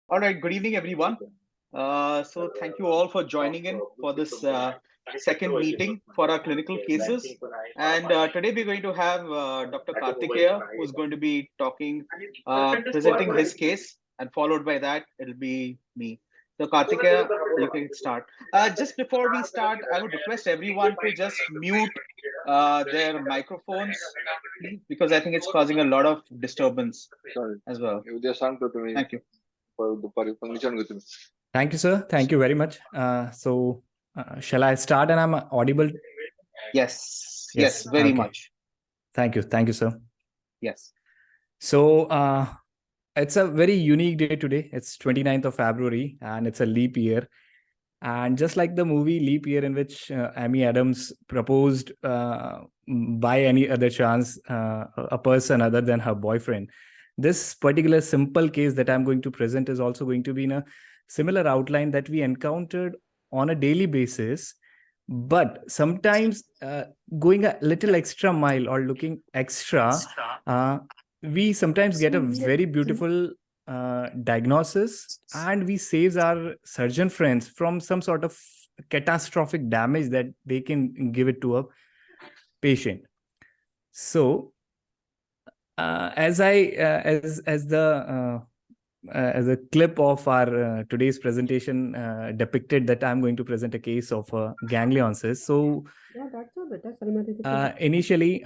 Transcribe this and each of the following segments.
All right, good evening, everyone. So, thank you all for joining in for this second meeting for our clinical cases. And today we're going to have Dr. Kartikeya, who's going to be presenting his case, and followed by that, it'll be me. So, Kartikeya, you can start. Just before we start, I would request everyone to just mute their microphones, please, because I think it's causing a lot of disturbance as well. Thank you. Thank you, sir. Thank you very much. Shall I start and I'm audible? Yes, very okay. much. Thank you, sir. Yes. So it's a very unique day today. It's 29th of February and it's a leap year. And just like the movie Leap Year, in which Amy Adams proposed by any other chance a person other than her boyfriend, this particular simple case that I'm going to present is also going to be in a similar outline that we encountered on a daily basis, but sometimes going a little extra mile or looking extra, we sometimes get a very beautiful diagnosis, and we save our surgeon friends from some sort of catastrophic damage that they can give it to a patient. So as a clip of our today's presentation depicted, that I'm going to present a case of ganglion cyst. So initially,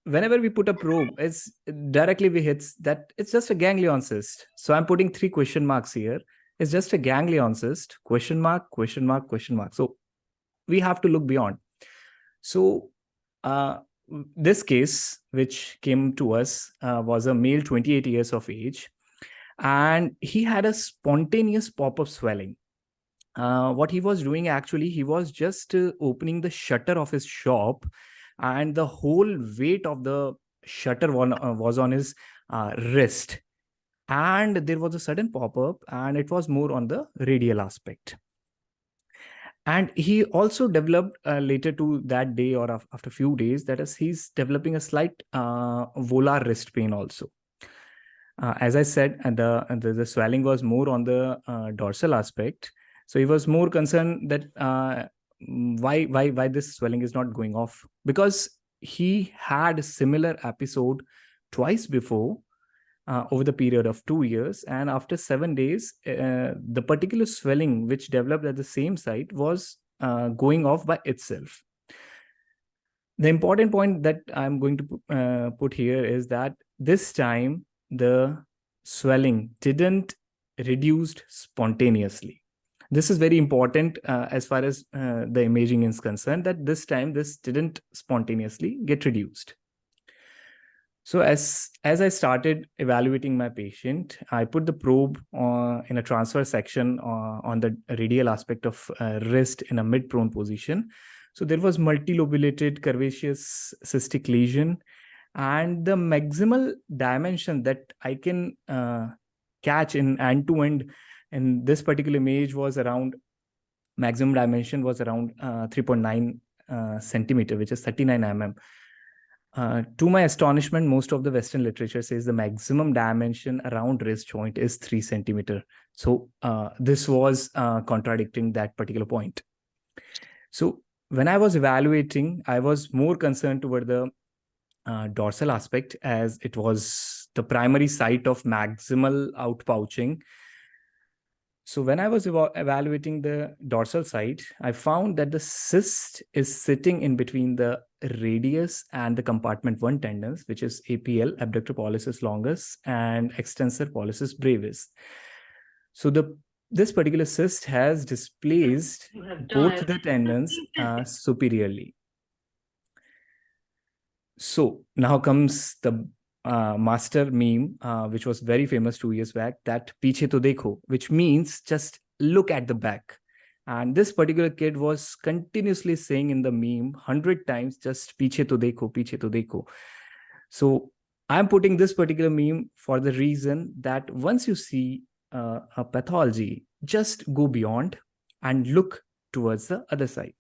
whenever we put a probe, it's directly we hits that it's just a ganglion cyst. So I'm putting 3 question marks here. It's just a ganglion cyst, question mark, question mark, question mark. So we have to look beyond. So this case, which came to us, was a male 28 years of age, and he had a spontaneous pop-up swelling. What he was doing, actually, he was just opening the shutter of his shop, and the whole weight of the shutter was on his wrist. And there was a sudden pop-up, and it was more on the radial aspect. And he also developed later to that day, or after a few days, that is, he's developing a slight volar wrist pain also. As I said, the swelling was more on the dorsal aspect. So he was more concerned that why this swelling is not going off, because he had a similar episode twice before over the period of 2 years, and after 7 days, the particular swelling which developed at the same site was going off by itself. The important point that I'm going to put here is that this time the swelling didn't reduced spontaneously. This is very important as far as the imaging is concerned, that this time this didn't spontaneously get reduced. So as I started evaluating my patient, I put the probe in a transfer section on the radial aspect of wrist in a mid-prone position. So there was multilobulated curvaceous cystic lesion, and the maximal dimension that I can catch in end-to-end in this particular image was around, maximum dimension was around 3.9 centimeter, which is 39 mm. To my astonishment, most of the Western literature says the maximum dimension around wrist joint is 3 centimeter. So this was contradicting that particular point. So when I was evaluating, I was more concerned toward the dorsal aspect, as it was the primary site of maximal outpouching. So when I was evaluating the dorsal side, I found that the cyst is sitting in between the radius and the compartment 1 tendons, which is APL, abductor pollicis longus, and extensor pollicis brevis. So this particular cyst has displaced both the tendons superiorly. So now comes the master meme, which was very famous 2 years back, that Peeche to dekho, which means just look at the back. And this particular kid was continuously saying in the meme 100 times, just Peeche to dekho, Peeche to dekho. So I'm putting this particular meme for the reason that once you see a pathology, just go beyond and look towards the other side.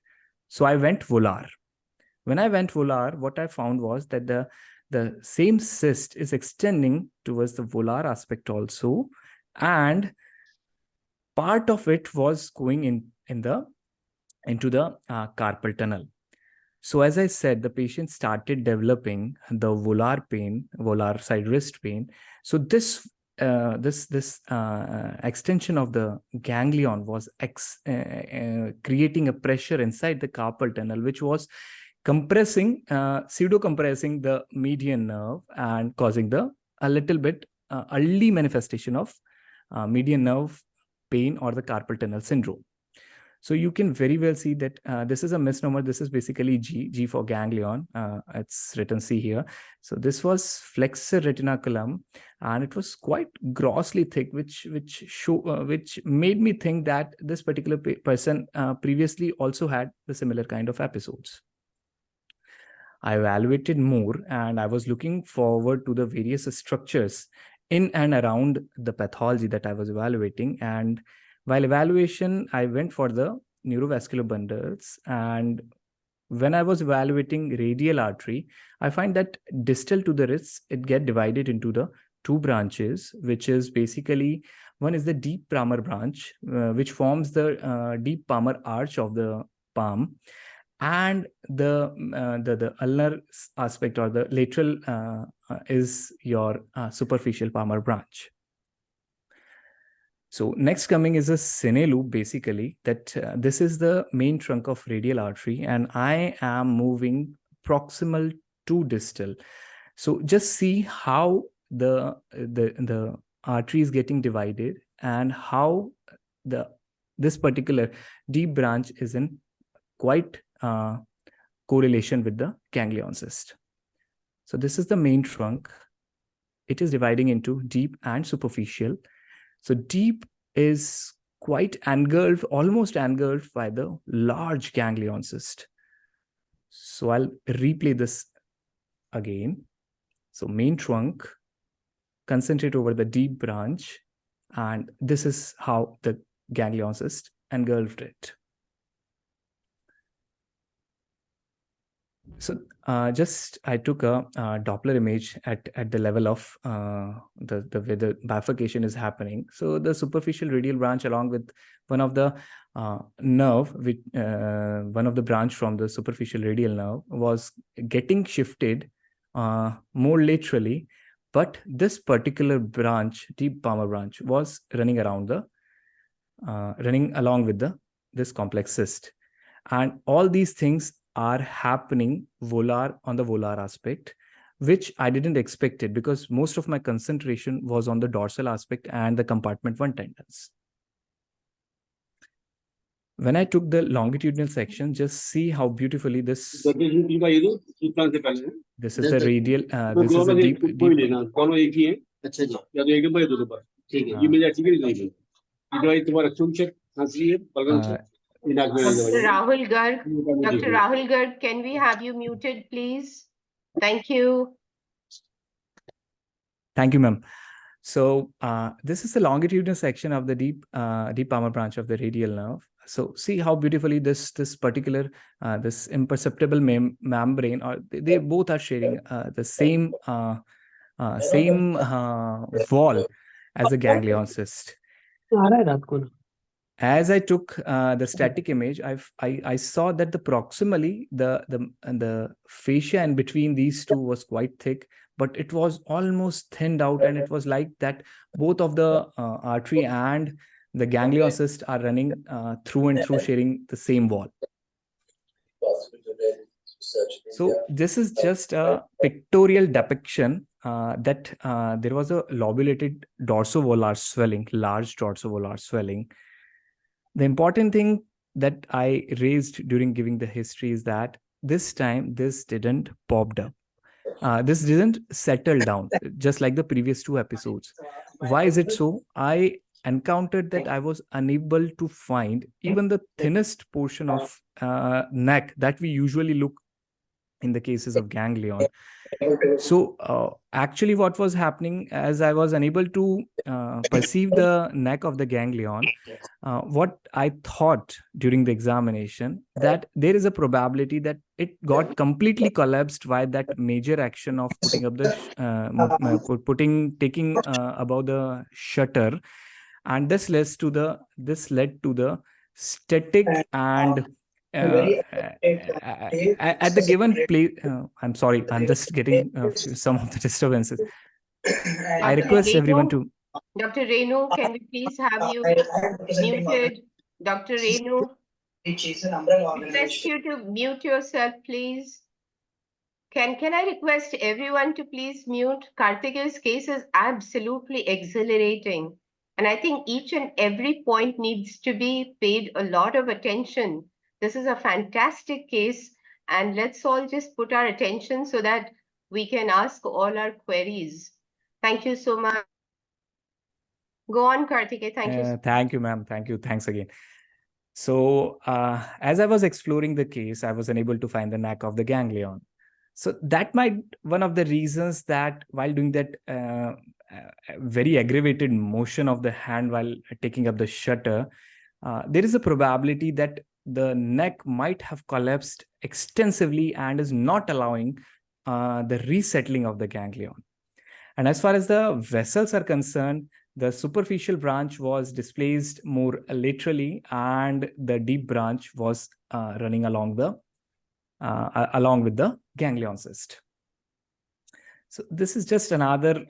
So I went volar. When I went volar, what I found was that the same cyst is extending towards the volar aspect also, and part of it was going into the carpal tunnel. So as I said, the patient started developing the volar side wrist pain. So this extension of the ganglion was creating a pressure inside the carpal tunnel, which was compressing, pseudo compressing the median nerve and causing a little bit early manifestation of median nerve pain or the carpal tunnel syndrome. So you can very well see that this is a misnomer. This is basically G for ganglion. It's written C here. So this was flexor retinaculum, and it was quite grossly thick, which made me think that this particular person previously also had the similar kind of episodes. I evaluated more, and I was looking forward to the various structures in and around the pathology that I was evaluating. And while evaluation, I went for the neurovascular bundles. And when I was evaluating radial artery, I find that distal to the wrist, it get divided into the two branches, which is basically, one is the deep palmar branch, which forms the deep palmar arch of the palm, and the ulnar aspect or the lateral is your superficial palmar branch. So next coming is a cine loop, basically, that this is the main trunk of radial artery, and I am moving proximal to distal. So just see how the artery is getting divided and how this particular deep branch is in quite correlation with the ganglion cyst. So this is the main trunk. It is dividing into deep and superficial. So deep is quite engulfed, almost engulfed by the large ganglion cyst. So I'll replay this again. So main trunk, concentrate over the deep branch, and this is how the ganglion cyst engulfed it. So just I took a Doppler image at the level of the way the bifurcation is happening. So the superficial radial branch, along with one of the nerve, with one of the branch from the superficial radial nerve, was getting shifted more laterally, but this particular branch, deep palmar branch, was running around running along with this complex cyst, and all these things are happening on the volar aspect, which I didn't expect it, because most of my concentration was on the dorsal aspect and the compartment 1 tendons. When I took the longitudinal section, just see how beautifully this is the radial, this is the deep. Dr. Rahul Garg, can we have you muted, please? Thank you. Thank you, ma'am. So this is the longitudinal section of the deep palmar branch of the radial nerve. So see how beautifully this particular this imperceptible membrane, or they both are sharing the same wall as the ganglion cyst. As I took the static image, I saw that proximally the fascia in between these two was quite thick, but it was almost thinned out, and it was like that both of the artery and the ganglion cyst are running through and through, sharing the same wall. So this is just a pictorial depiction that there was a lobulated dorsovolar swelling, large dorsovolar swelling. The important thing that I raised during giving the history is that this time this didn't popped up. This didn't settle down, just like the previous two episodes. Why is it so? I encountered that I was unable to find even the thinnest portion of neck that we usually look in the cases of ganglion. So actually what was happening, as I was unable to perceive the neck of the ganglion, what I thought during the examination, that there is a probability that it got completely collapsed by that major action of putting up the taking above the shutter, and this led to the static and at the given place. I'm sorry, I'm just getting some of the disturbances. I request everyone to. Dr. Renu, can we please have you muted? Dr. Renu, request you to mute yourself, please. Can I request everyone to please mute? Kartikeya's case is absolutely exhilarating. And I think each and every point needs to be paid a lot of attention. This is a fantastic case. And let's all just put our attention so that we can ask all our queries. Thank you so much. Go on, Kartikeya. Thank you. Thank you, ma'am. Thank you. Thanks again. So as I was exploring the case, I was unable to find the neck of the ganglion. So that might one of the reasons that while doing that very aggravated motion of the hand while taking up the shutter, there is a probability that the neck might have collapsed extensively and is not allowing the resettling of the ganglion. And as far as the vessels are concerned, the superficial branch was displaced more laterally, and the deep branch was running along with the ganglion cyst. So this is just another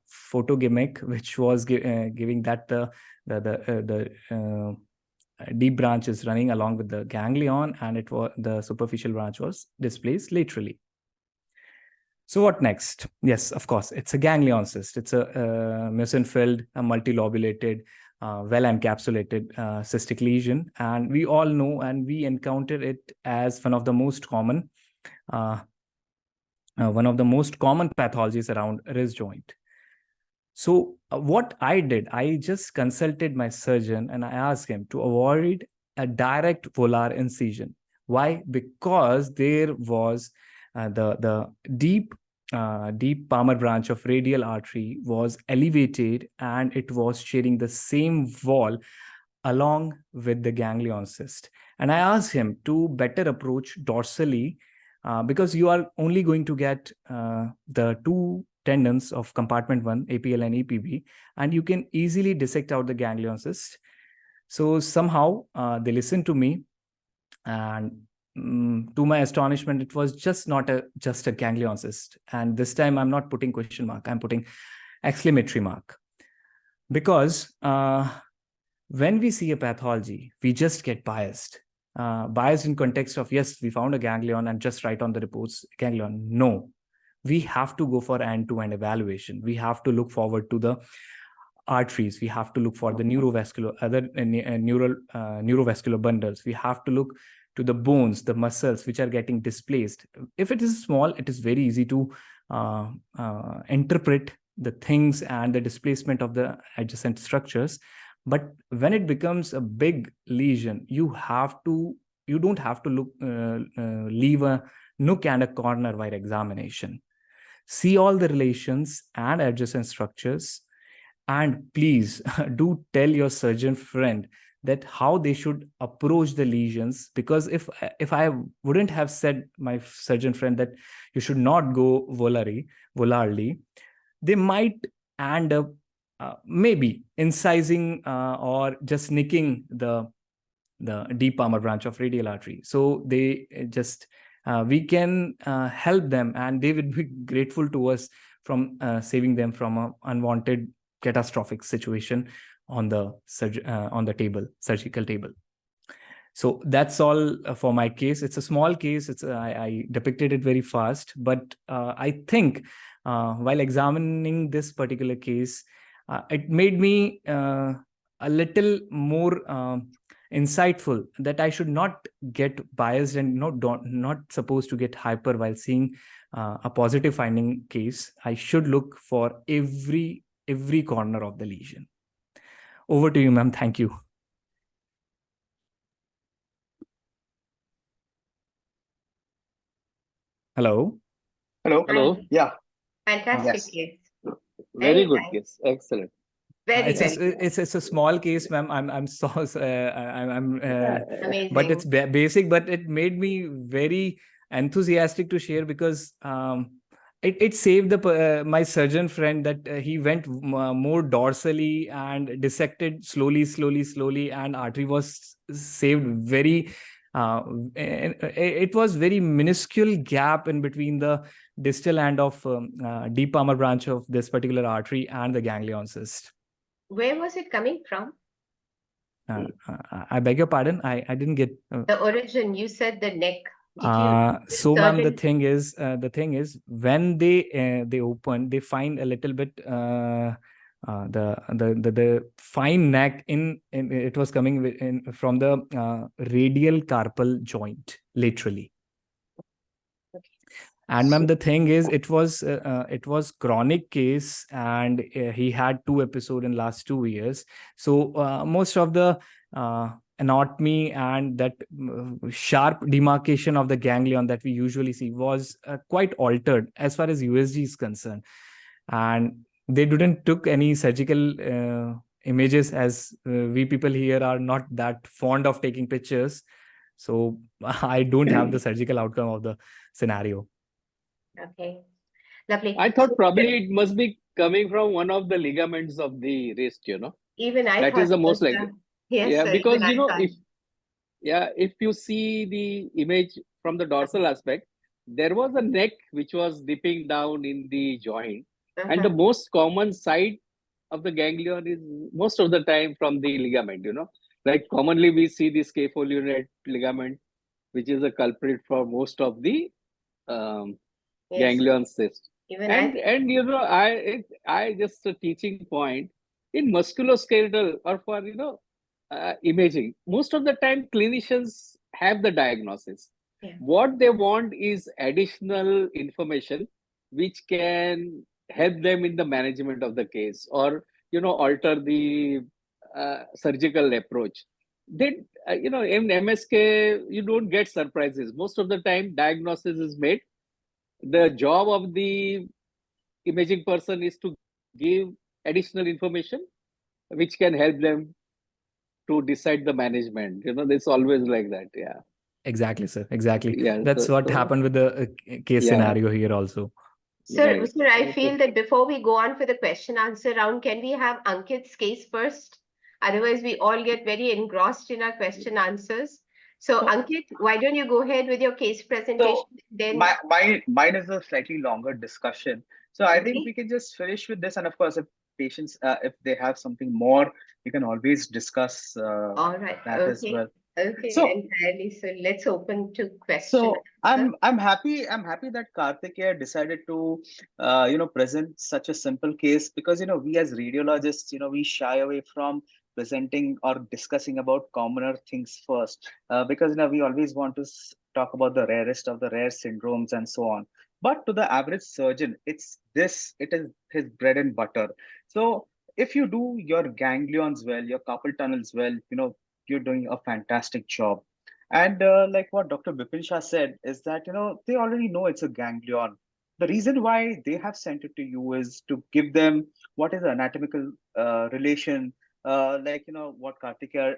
photo gimmick, which was giving that the deep branch is running along with the ganglion, and the superficial branch was displaced laterally. So what next? Yes, of course, it's a ganglion cyst. It's a mucin-filled, a multilobulated, well-encapsulated cystic lesion, and we all know and we encounter it as one of the most common pathologies around wrist joint. So what I did, I just consulted my surgeon and I asked him to avoid a direct volar incision. Why? Because there was the deep palmar branch of radial artery was elevated, and it was sharing the same wall along with the ganglion cyst. And I asked him to better approach dorsally, because you are only going to get the two tendons of compartment 1, APL and EPB, and you can easily dissect out the ganglion cyst. So somehow they listened to me, and to my astonishment, it was just a ganglion cyst. And this time I'm not putting question mark, I'm putting exclamatory mark. Because when we see a pathology, we just get biased. Biased in context of, yes, we found a ganglion and just write on the reports, ganglion. No, we have to go for end-to-end evaluation. We have to look forward to the arteries. We have to look for the neurovascular bundles. We have to look to the bones, the muscles which are getting displaced. If it is small, it is very easy to interpret the things and the displacement of the adjacent structures. But when it becomes a big lesion, you don't have to leave a nook and a corner while examination. See all the relations and adjacent structures, and please do tell your surgeon friend that how they should approach the lesions. Because if I wouldn't have said my surgeon friend that you should not go volarly, they might end up maybe incising or just nicking the deep palmar branch of radial artery. So they just we can help them, and they would be grateful to us from saving them from an unwanted catastrophic situation on the surgical table. So that's all for my case. It's a small case. I depicted it very fast, but I think while examining this particular case, it made me a little more insightful that I should not get biased and not supposed to get hyper while seeing a positive finding case. I should look for every corner of the lesion. Over to you, ma'am. Thank you. Hello. Hello. Hello. Hi. Yeah. Fantastic Yes. case. Very Very good nice. case. Excellent. Very, It's very a it's a small case, ma'am. I'm so I'm but it's amazing. basic, but it made me very enthusiastic to share because it saved my surgeon friend that he went more dorsally and dissected slowly, and artery was saved very. It was very minuscule gap in between the distal end of deep palmar branch of this particular artery and the ganglion cyst. Where was it coming from? I beg your pardon. I didn't get. The origin, you said the neck. Did you So, ma'am, the surgeon? thing is, when they open, they find a little bit the fine neck in it was coming from the radial carpal joint, laterally. And ma'am, the thing is, it was chronic case, and he had 2 episodes in last 2 years. So most of the anatomy and that sharp demarcation of the ganglion that we usually see was quite altered as far as USG is concerned, and they didn't took any surgical images, as we people here are not that fond of taking pictures. So I don't have the surgical outcome of the scenario. Okay. Lovely. I thought probably it must be coming from one of the ligaments of the wrist, Even I That thought is the it was most likely. yes, Yeah, sir, even because I thought. if you see the image from the dorsal aspect, there was a neck which was dipping down in the joint, and the most common site of the ganglion is most of the time from the ligament. Like commonly we see the scapholunate ligament, which is a culprit for most of the um, Yes, ganglion cyst. even I. And I just a teaching point in musculoskeletal or for imaging. Most of the time, clinicians have the diagnosis. Yeah. What they want is additional information which can help them in the management of the case, or alter the surgical approach. They in MSK you don't get surprises. Most of the time, diagnosis is made. The job of the imaging person is to give additional information which can help them to decide the management. It's always like that. Yeah. Exactly, sir. Exactly. Yeah. That's what happened with the case Yeah. scenario here also. Sir, Right. I feel that before we go on for the question answer round, can we have Ankit's case first? Otherwise, we all get very engrossed in our question answers. So, Ankit, why don't you go ahead with your case presentation? So Then, mine is a slightly longer discussion. So I think we okay, can just finish with this, and of course, if patients, if they have something more, you can always discuss all right, that as well. okay, So entirely. So, let's open to question So answer. I'm happy that Karthikeya decided to present such a simple case, because we as radiologists, we shy away from presenting or discussing about commoner things first, because we always want to talk about the rarest of the rare syndromes and so on. But to the average surgeon, it is his bread and butter. So if you do your ganglions well, your carpal tunnels well, you're doing a fantastic job. And like what Dr. Bipin Shah said is that they already know it's a ganglion. The reason why they have sent it to you is to give them what is the anatomical relation, like what Karthikeya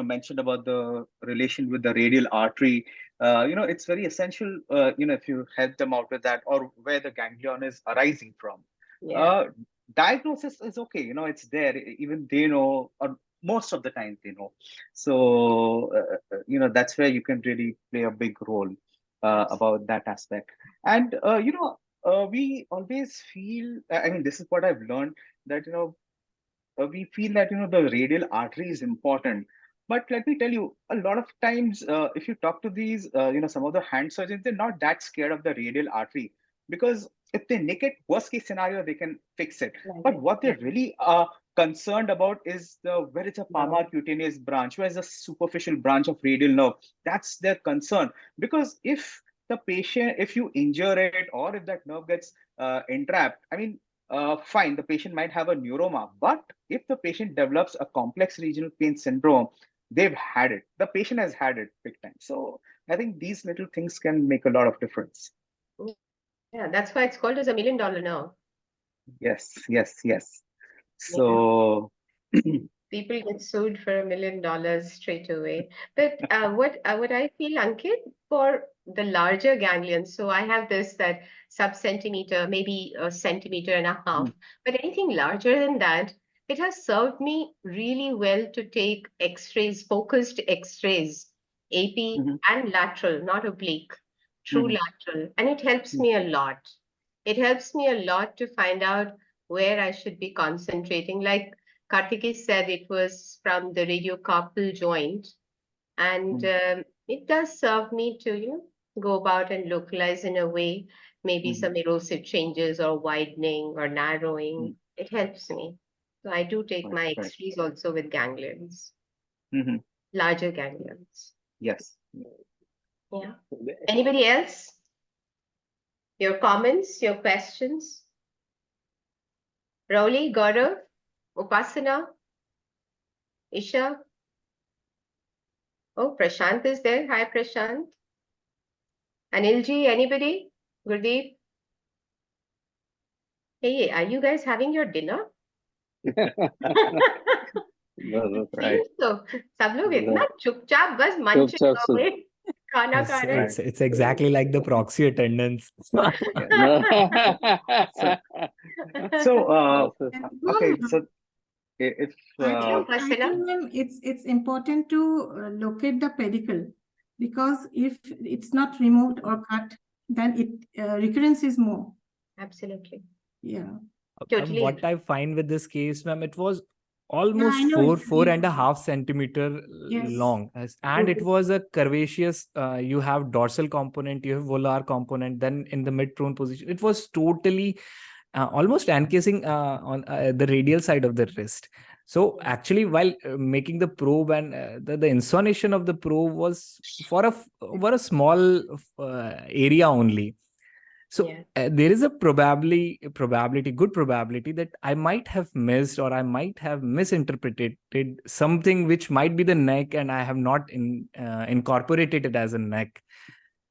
mentioned about the relation with the radial artery. It's very essential. If you help them out with that, or where the ganglion is arising from. Yeah, Uh, Diagnosis is okay. It's there. Even they know, or most of the time they know. So that's where you can really play a big role absolutely. about that aspect. And we always feel, I mean, this is what I've learned, that we feel that the radial artery is important. But let me tell you, a lot of times, if you talk to these some of the hand surgeons, they're not that scared of the radial artery, because if they nick it, worst case scenario, they can fix it. Like But it. what Yeah, they're really concerned about is the where it's a no, palmar cutaneous branch, where is a superficial branch of radial nerve. That's their concern. Because if you injure it, or if that nerve gets entrapped, I mean, fine, the patient might have a neuroma, but if the patient develops a complex regional pain syndrome, they've had it. The patient has had it big time. So I think these little things can make a lot of difference. Yeah, that's why it's called as $1 million nerve. Yes, yes, yes. So, People get sued for $1 million straight away. But what I feel, Ankit, for the larger ganglions, so I have this that sub-centimeter, maybe a centimeter and a half, but anything larger than that, it has served me really well to take X-rays, focused X-rays, AP Mhm, and lateral, not oblique, true mhm, lateral, and it helps me a lot. It helps me a lot to find out where I should be concentrating. Like Kartikeya said, it was from the radiocarpal joint, and it does serve me to, go about and localize in a way, maybe mhm, some erosive changes or widening or narrowing. mhm. It helps me. So I do take Right, my right. X-rays also with ganglions, Mhm. larger ganglions. Yes. Yeah. Anybody else? Your comments, your questions? Rauli, Gaurav, Upasana, Isha? Oh, Prashant is there. Hi, Prashant. Anilji, anybody? Gurdeep? Hey, are you guys having your dinner? Right. Seems so. सब लोग इतना चुपचाप बस munching चुपचाप से away खाना खा रहे हैं. It's exactly like the proxy attendance. So, okay. Well, So, if I Yeah, think Upasana? ma'am, it's important to locate the pedicle, because if it's not removed or cut, then recurrence is more. Absolutely. Yeah. Totally What agree. I find with this case, ma'am, it was Yeah, I almost know four it's four deep. and a half centimeter Yes. long, and it was a curvaceous. You have dorsal component, you have volar component, then in the mid prone position, it was totally almost encasing on the radial side of the wrist. So actually, while making the probe and the insonation of the probe was for a small area only. So Yeah. there is a good probability that I might have missed or I might have misinterpreted something which might be the neck, and I have not incorporated it as a neck.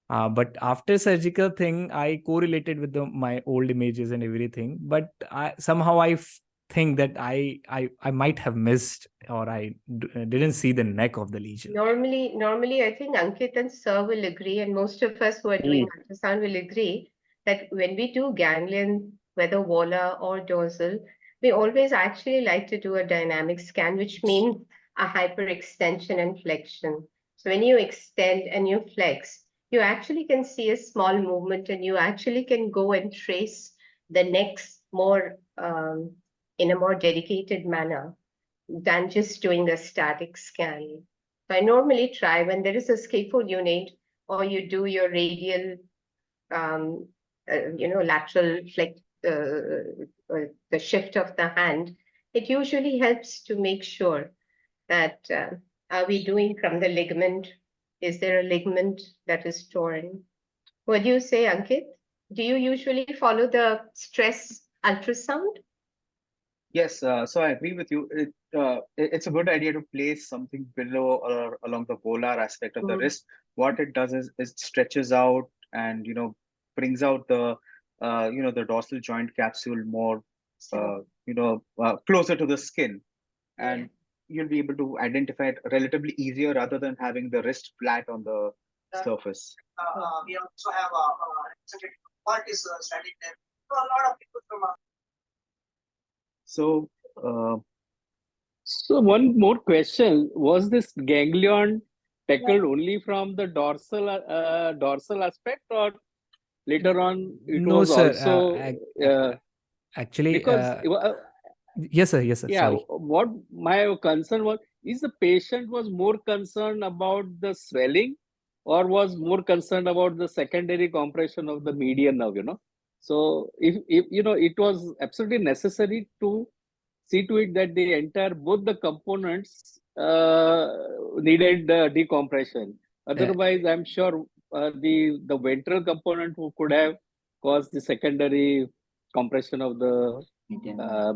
But after surgical thing, I correlated with my old images and everything. But somehow I think that I might have missed, or I didn't see the neck of the lesion. Normally, I think Ankit and Sir will agree, and most of us who are doing ultrasound will agree that when we do ganglion, whether volar or dorsal, we always actually like to do a dynamic scan, which means a hyperextension and flexion. So when you extend and you flex, you actually can see a small movement, and you actually can go and trace the necks more in a more dedicated manner than just doing a static scan. So I normally try when there is a scaffold unit or you do your radial, lateral flex, the shift of the hand, it usually helps to make sure that are we doing from the ligament? Is there a ligament that is torn? What do you say, Ankit? Do you usually follow the stress ultrasound? yes, so I agree with you. It's a good idea to place something below or along the volar aspect of the wrist. What it does is it stretches out and brings out the dorsal joint capsule more So, closer to the skin, yeah. and you'll be able to identify it relatively easier rather than having the wrist flat on the surface. We also have what is studied there. So a lot of people from So, So one more question: was this ganglion tackled only from the dorsal aspect, or later on it No, was sir. also Actually, because yes, sir. Yes, sir. yeah, Sorry. what my concern was is the patient was more concerned about the swelling or was more concerned about the secondary compression of the median nerve. So if it was absolutely necessary to see to it that the entire both the components needed decompression. Otherwise, I'm sure the ventral component who could have caused the secondary compression of the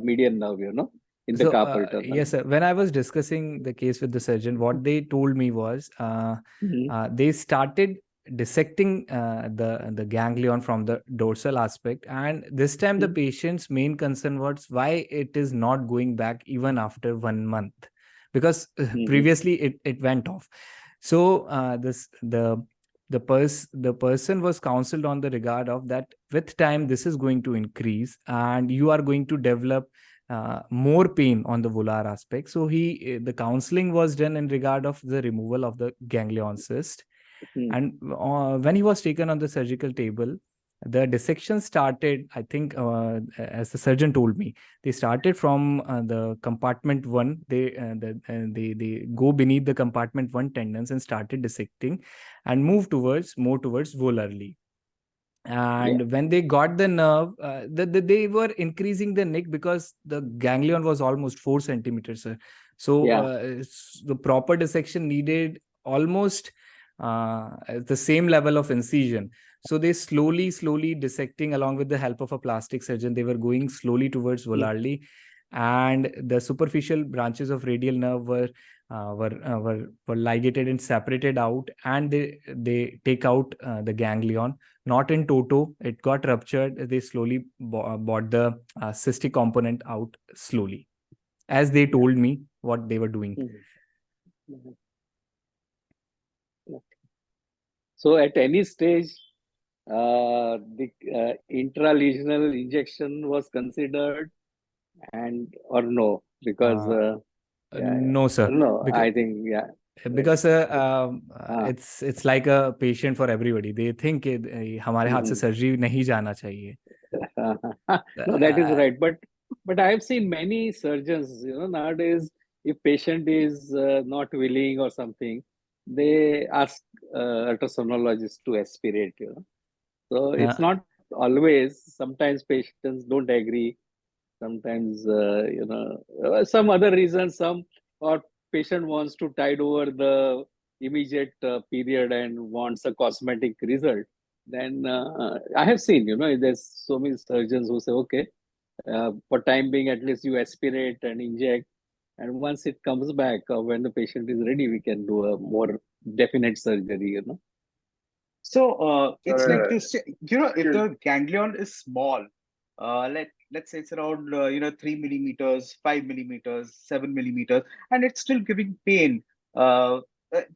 median nerve, in the So, carpal tunnel. yes, sir. When I was discussing the case with the surgeon, what they told me was Mhm. they started dissecting the ganglion from the dorsal aspect. And this time the patient's main concern was why it is not going back even after 1 month, because previously it went off. So the person was counseled on the regard of that with time this is going to increase and you are going to develop more pain on the volar aspect. So the counseling was done in regard of the removal of the ganglion cyst. And when he was taken on the surgical table, the dissection started, I think, as the surgeon told me, they started from the compartment 1. They go beneath the compartment 1 tendons and started dissecting and move more towards volarly. And when they got the nerve, they were increasing the neck because the ganglion was almost 4 centimeters. So the proper dissection needed almost the same level of incision. So they slowly dissecting along with the help of a plastic surgeon. They were going slowly towards volarly, and the superficial branches of radial nerve were ligated and separated out, and they take out the ganglion. Not in toto, it got ruptured. They slowly brought the cystic component out slowly, as they told me what they were doing. So at any stage, the intralesional injection was considered, and or no, because no, sir. No, because, I think because it's like a patient for everybody. They think हमारे हाथ से surgery नहीं जाना चाहिए. No, that is right. But I have seen many surgeons, nowadays, if patient is not willing or something, they ask ultrasonologist to aspirate, So it's not always. Sometimes patients don't agree. Sometimes, some other reasons, or patient wants to tide over the immediate period and wants a cosmetic result. Then I have seen, there's so many surgeons who say, okay, for time being, at least you aspirate and inject. And once it comes back, when the patient is ready, we can do a more definite surgery, So it's like this, if the ganglion is small, let's say it's around 3 millimeters, 5 millimeters, 7 millimeters, and it's still giving pain. The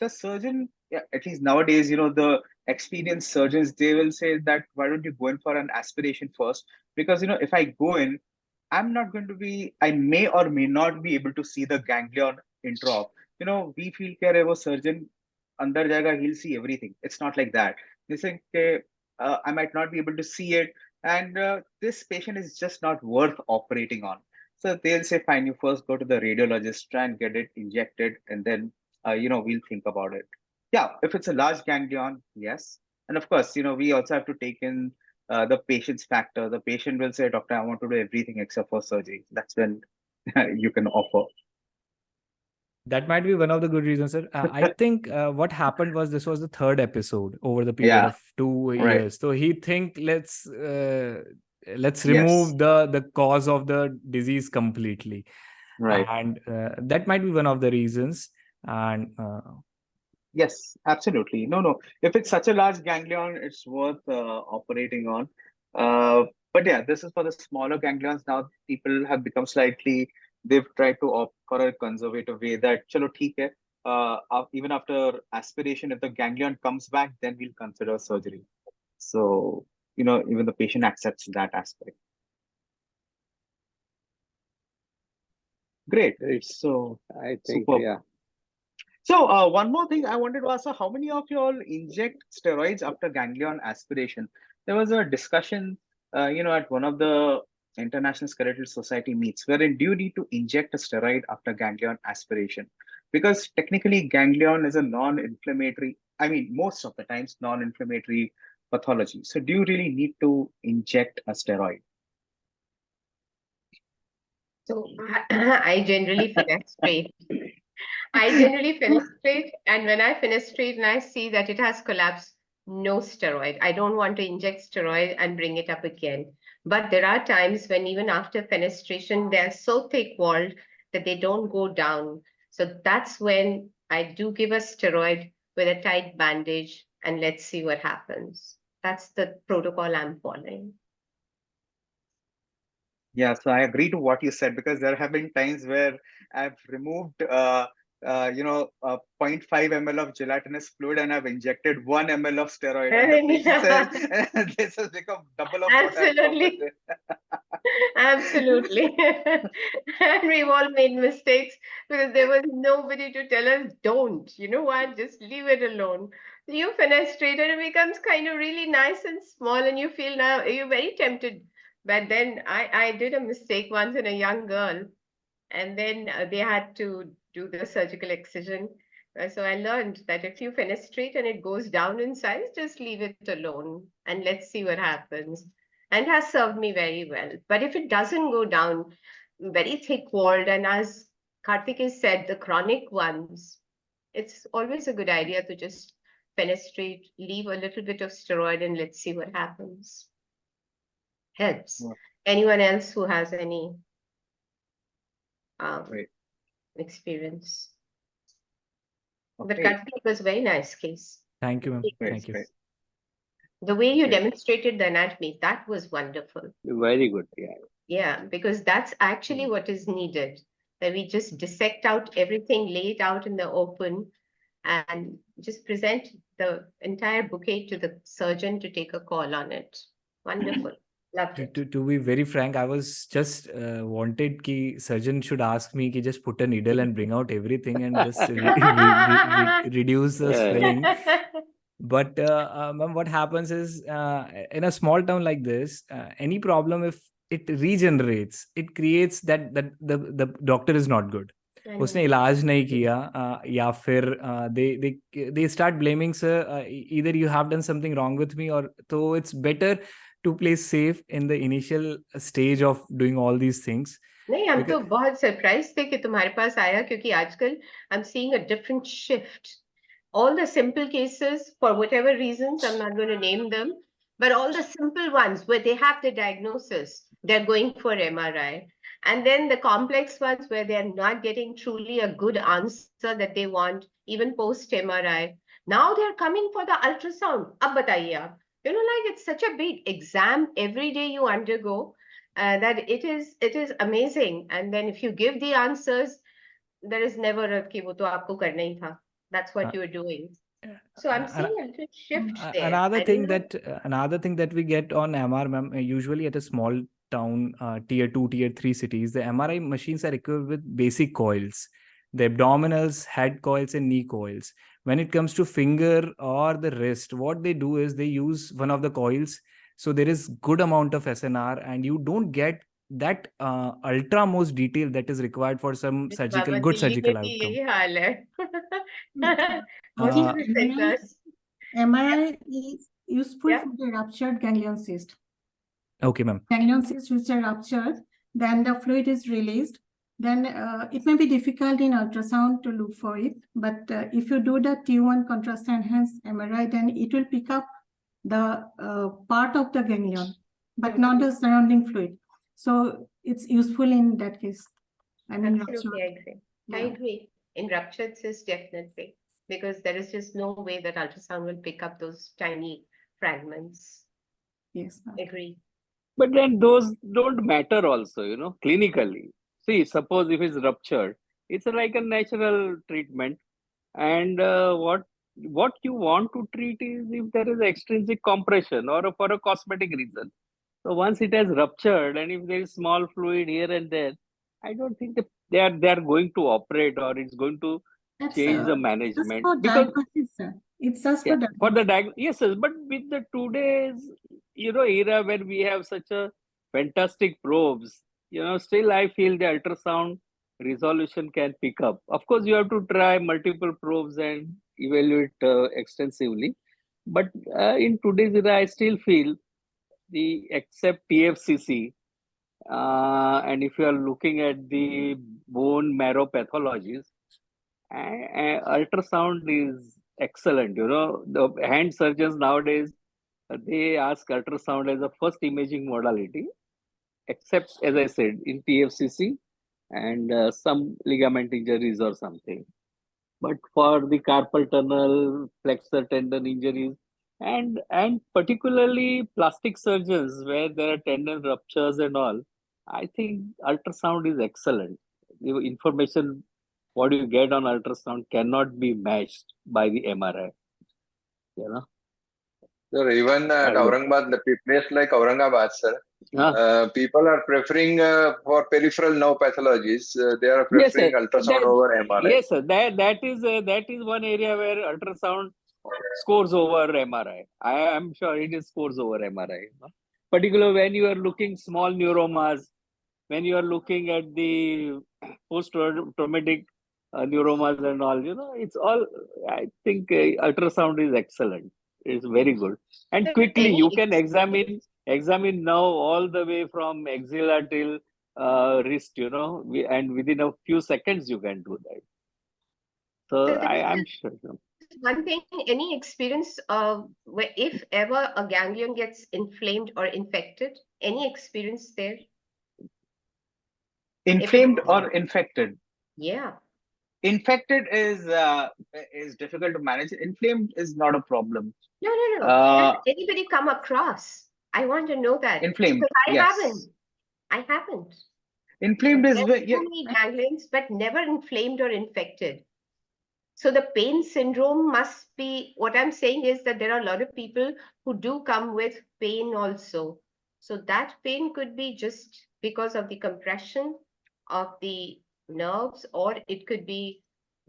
surgeon, at least nowadays, the experienced surgeons, they will say that why don't you go in for an aspiration first? Because if I go in, I'm not going to be, I may or may not be able to see the ganglion interop. We feel care of a surgeon under jaga, he'll see everything. It's not like that. They say, okay, I might not be able to see it, and this patient is just not worth operating on. So they'll say, fine, you first go to the radiologist, try and get it injected, and then we'll think about it. Yeah, if it's a large ganglion, yes, and of course, we also have to take in the patient's factor. The patient will say, doctor, I want to do everything except for surgery. That's when you can offer. That might be one of the good reasons, sir. I think what happened was this was the 3rd episode over the period of 2 years. So he think let's remove the cause of the disease completely. Right. And that might be one of the reasons. And yes, absolutely. No. If it's such a large ganglion, it's worth operating on. But yeah, this is for the smaller ganglions. Now people have become slightly, they've tried to opt for a conservative way that, chalo, theek hai, even after aspiration, if the ganglion comes back, then we'll consider surgery. So, even the patient accepts that aspect. Great. So, I think, superb. So one more thing I wanted to ask, how many of you all inject steroids after ganglion aspiration? There was a discussion, at one of the International Skeletal Society meets, wherein do you need to inject a steroid after ganglion aspiration? Because technically ganglion is a non-inflammatory, most of the times non-inflammatory pathology. So do you really need to inject a steroid? So I generally fenestrate. And when I fenestrate and I see that it has collapsed, no steroid. I don't want to inject steroid and bring it up again. But there are times when even after fenestration, they're so thick-walled that they don't go down. So that's when I do give a steroid with a tight bandage and let's see what happens. That's the protocol I'm following. Yeah, so I agree to what you said, because there have been times where I've removed, 0.5 ml of gelatinous fluid, and I've injected 1 ml of steroid, and the patient says, this has become double of what I've come with Absolutely. it. Absolutely. And we've all made mistakes because there was nobody to tell us, don't, you know what, just leave it alone. You fenestrate and it becomes kind of really nice and small, and you feel now you're very tempted. But then I did a mistake once in a young girl, and then they had to do the surgical excision. So I learned that if you fenestrate and it goes down in size, just leave it alone and let's see what happens. And has served me very well. But if it doesn't go down, very thick walled, and as Karthik said, the chronic ones, it's always a good idea to just fenestrate, leave a little bit of steroid, and let's see what happens. Helps. Yeah. Anyone else who has any Great. experience? But Okay, Karthik, was a very nice case. Thank you, ma'am. great, Thank you. great. The way you Okay. demonstrated the anatomy, that was wonderful. Very good. Yeah. Yeah, because that's actually what is needed. That we just dissect out everything, lay it out in the open, and just present the entire bouquet to the surgeon to take a call on it. Wonderful. Loved it. To be very frank, I was just wanted ki surgeon should ask me ki just put a needle and bring out everything and just reduce the swelling. But ma'am, what happens is in a small town like this, any problem, if it regenerates, it creates that the doctor is not good. I उसने know. इलाज नहीं किया या फिर they start blaming, sir, either you have done something wrong with me, or so it's better to play safe in the initial stage of doing all these things. नहीं, हम तो Because- बहुत सरप्राइज थे कि तुम्हारे पास आया, क्योंकि आजकल I'm seeing a different shift. All the simple cases, for whatever reasons, I'm not going to name them, but all the simple ones where they have the diagnosis, they're going for MRI. And then the complex ones where they're not getting truly a good answer that they want, even post MRI. Now they're coming for the ultrasound. Ab bataiye aap. You know, like it's such a big exam every day you undergo, that it is amazing. And then if you give the answers, there is never a ki wo to aapko karna hi tha. That's what you are doing. So I'm seeing a little shift there. Another I thing don't know. that we get on MR, ma'am, usually at a small town, tier 2, tier 3 cities, the MRI machines are equipped with basic coils, the abdominals, head coils, and knee coils. When it comes to finger or the wrist, what they do is they use one of the coils, so there is good amount of SNR, and you don't get that ultra most detail that is required for some surgical Baba good Delhi surgical में भी outcome. यही हाल है. I Most think of the centers. MRI is useful Yeah. for the ruptured ganglion cyst. Okay, ma'am. Ganglion cysts which are ruptured, then the fluid is released. Then it may be difficult in ultrasound to look for it, but if you do the T1 contrast enhanced MRI, then it will pick up the part of the ganglion, but not the surrounding fluid. So it's useful in that case. I mean, Absolutely, I agree. I Yeah. agree. In ruptured cysts, definitely, because there is just no way that ultrasound will pick up those tiny fragments. Yes. ma'am. Agree. But then those don't matter also, clinically. See, suppose if it's ruptured, it's like a natural treatment. And what you want to treat is if there is extrinsic compression or for a cosmetic reason. So once it has ruptured, and if there is small fluid here and there, I don't think that they are going to operate, or it's going to That's change the just management. for Because diagnosis, sir. It's just yeah, for for diagnosis. yes, but with the today's era where we have such a fantastic probes, still I feel the ultrasound resolution can pick up. Of course, you have to try multiple probes and evaluate extensively. But in today's era, I still feel the except TFCC, and if you are looking at the bone marrow pathologies, ultrasound is excellent. The hand surgeons nowadays, they ask ultrasound as a first imaging modality, except, as I said, in TFCC and some ligament injuries or something. But for the carpal tunnel, flexor tendon injuries, and particularly plastic surgeons where there are tendon ruptures and all, I think ultrasound is excellent. The information what you get on ultrasound cannot be matched by the MRI. You know. Sir, even at Hello. Aurangabad, the place like Aurangabad, sir, Ah. people are preferring for peripheral nerve pathologies. They are Yes, preferring sir. ultrasound over MRI. Yes, sir. That is one area where ultrasound scores over MRI. I am sure it is scores over MRI. Particularly when you are looking small neuromas, when you are looking at the post-traumatic neuromas and all, it's all. I think ultrasound is excellent. It's very good, and quickly you can examine now all the way from axilla till wrist, and within a few seconds you can do that. So I'm sure. One thing, any experience where if ever a ganglion gets inflamed or infected, any experience there? Inflamed or infected? Yeah. Infected is difficult to manage. Inflamed is not a problem. No. Has anybody come across? I want to know that. Inflamed. Because I haven't. Inflamed is too many ganglions, but never inflamed or infected. So the pain syndrome must be, what I'm saying is that there are a lot of people who do come with pain also. So that pain could be just because of the compression of the nerves, or it could be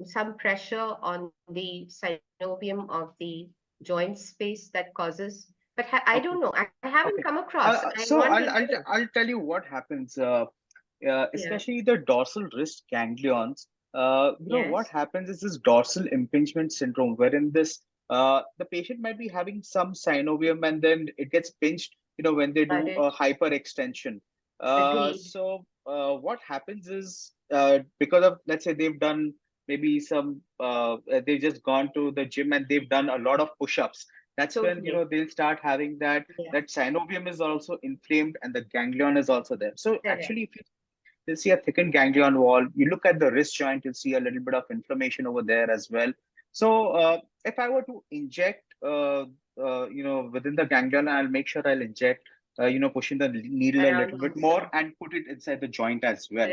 some pressure on the synovium of the joint space that causes. But I don't know. I haven't come across. So I'll tell you what happens. Especially the dorsal wrist ganglions. What happens is this dorsal impingement syndrome, wherein the patient might be having some synovium and then it gets pinched, when they do a hyperextension. So what happens is because of, let's say, they've done maybe they've just gone to the gym and they've done a lot of push-ups. That's when they'll start having that synovium is also inflamed and the ganglion is also there. So actually, if you'll see a thickened ganglion wall. You look at the wrist joint, you'll see a little bit of inflammation over there as well. So if I were to inject, within the ganglion, I'll make sure I'll inject, pushing the needle a little bit more and put it inside the joint as well.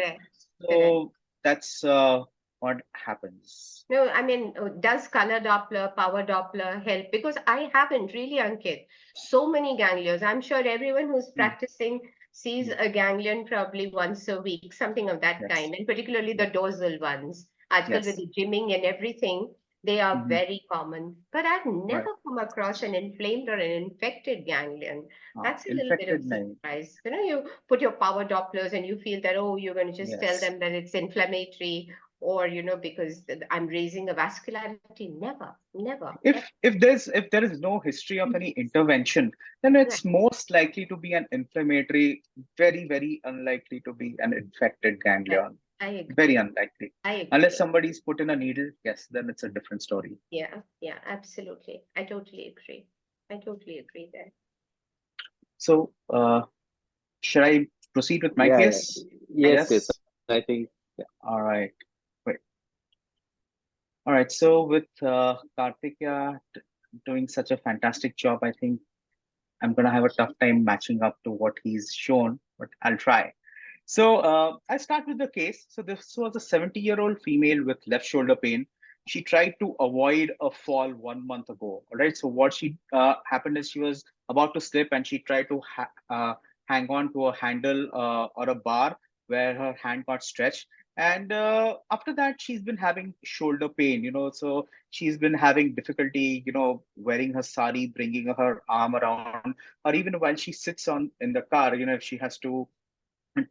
So that's what happens. No, I mean, does color Doppler, power Doppler help? Because I haven't really, Ankit. So many ganglions. I'm sure everyone who's practicing sees a ganglion probably once a week, something of that kind, and particularly the dorsal ones. With the gymming and everything, they are very common. But I've never come across an inflamed or an infected ganglion. That's a little bit of a surprise. You put your power Dopplers and you feel that, oh, you're going to just tell them that it's inflammatory, or because I'm raising a vascularity. Never. If there is no history of any intervention, then it's most likely to be an inflammatory, very, very unlikely to be an infected ganglion. I agree. Very unlikely. I agree. Unless somebody's put in a needle, yes, then it's a different story. Yeah, absolutely. I totally agree there. So should I proceed with my case? Yes. I think. All right. Great. All right. So with Karthikeya doing such a fantastic job, I think I'm going to have a tough time matching up to what he's shown, but I'll try. So I'll start with the case. So this was a 70-year-old female with left shoulder pain. She tried to avoid a fall 1 month ago. All right. So what happened is she was about to slip and she tried to hang on to a handle or a bar where her hand got stretched. And after that, she's been having shoulder pain, so she's been having difficulty, wearing her sari, bringing her arm around, or even while she sits in the car, if she has to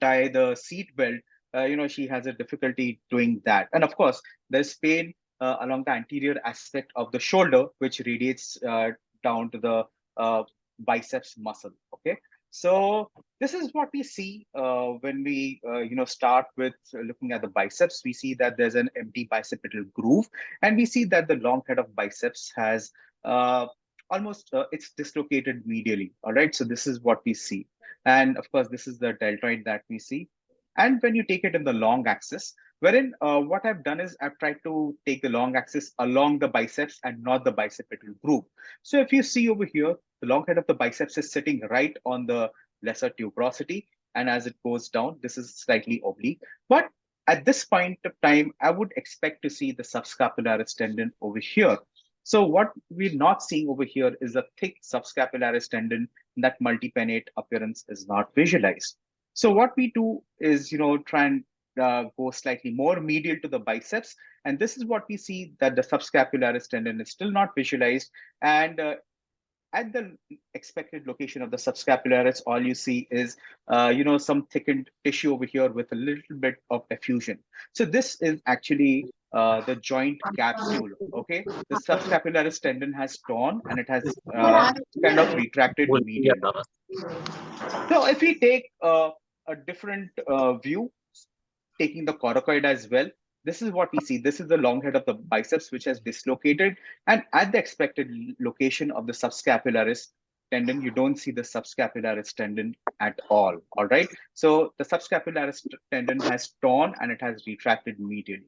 tie the seat belt, she has a difficulty doing that. And of course, there's pain along the anterior aspect of the shoulder, which radiates down to the biceps muscle. Okay. So this is what we see when we start with looking at the biceps. We see that there's an empty bicipital groove, and we see that the long head of biceps has almost it's dislocated medially. All right. So this is what we see. And of course, this is the deltoid that we see. And when you take it in the long axis, wherein what I've done is I've tried to take the long axis along the biceps and not the bicipital groove. So if you see over here, the long head of the biceps is sitting right on the lesser tuberosity, and as it goes down, this is slightly oblique. But at this point of time, I would expect to see the subscapularis tendon over here. So what we're not seeing over here is a thick subscapularis tendon. That multipennate appearance is not visualized. So what we do is, try and go slightly more medial to the biceps. And this is what we see, that the subscapularis tendon is still not visualized. And at the expected location of the subscapularis, all you see is, some thickened tissue over here with a little bit of effusion. So this is actually the joint capsule. Okay, the subscapularis tendon has torn and it has kind of retracted medially. So if we take a different view, taking the coracoid as well, this is what we see. This is the long head of the biceps, which has dislocated. And at the expected location of the subscapularis tendon, you don't see the subscapularis tendon at all. All right. So the subscapularis tendon has torn and it has retracted medially.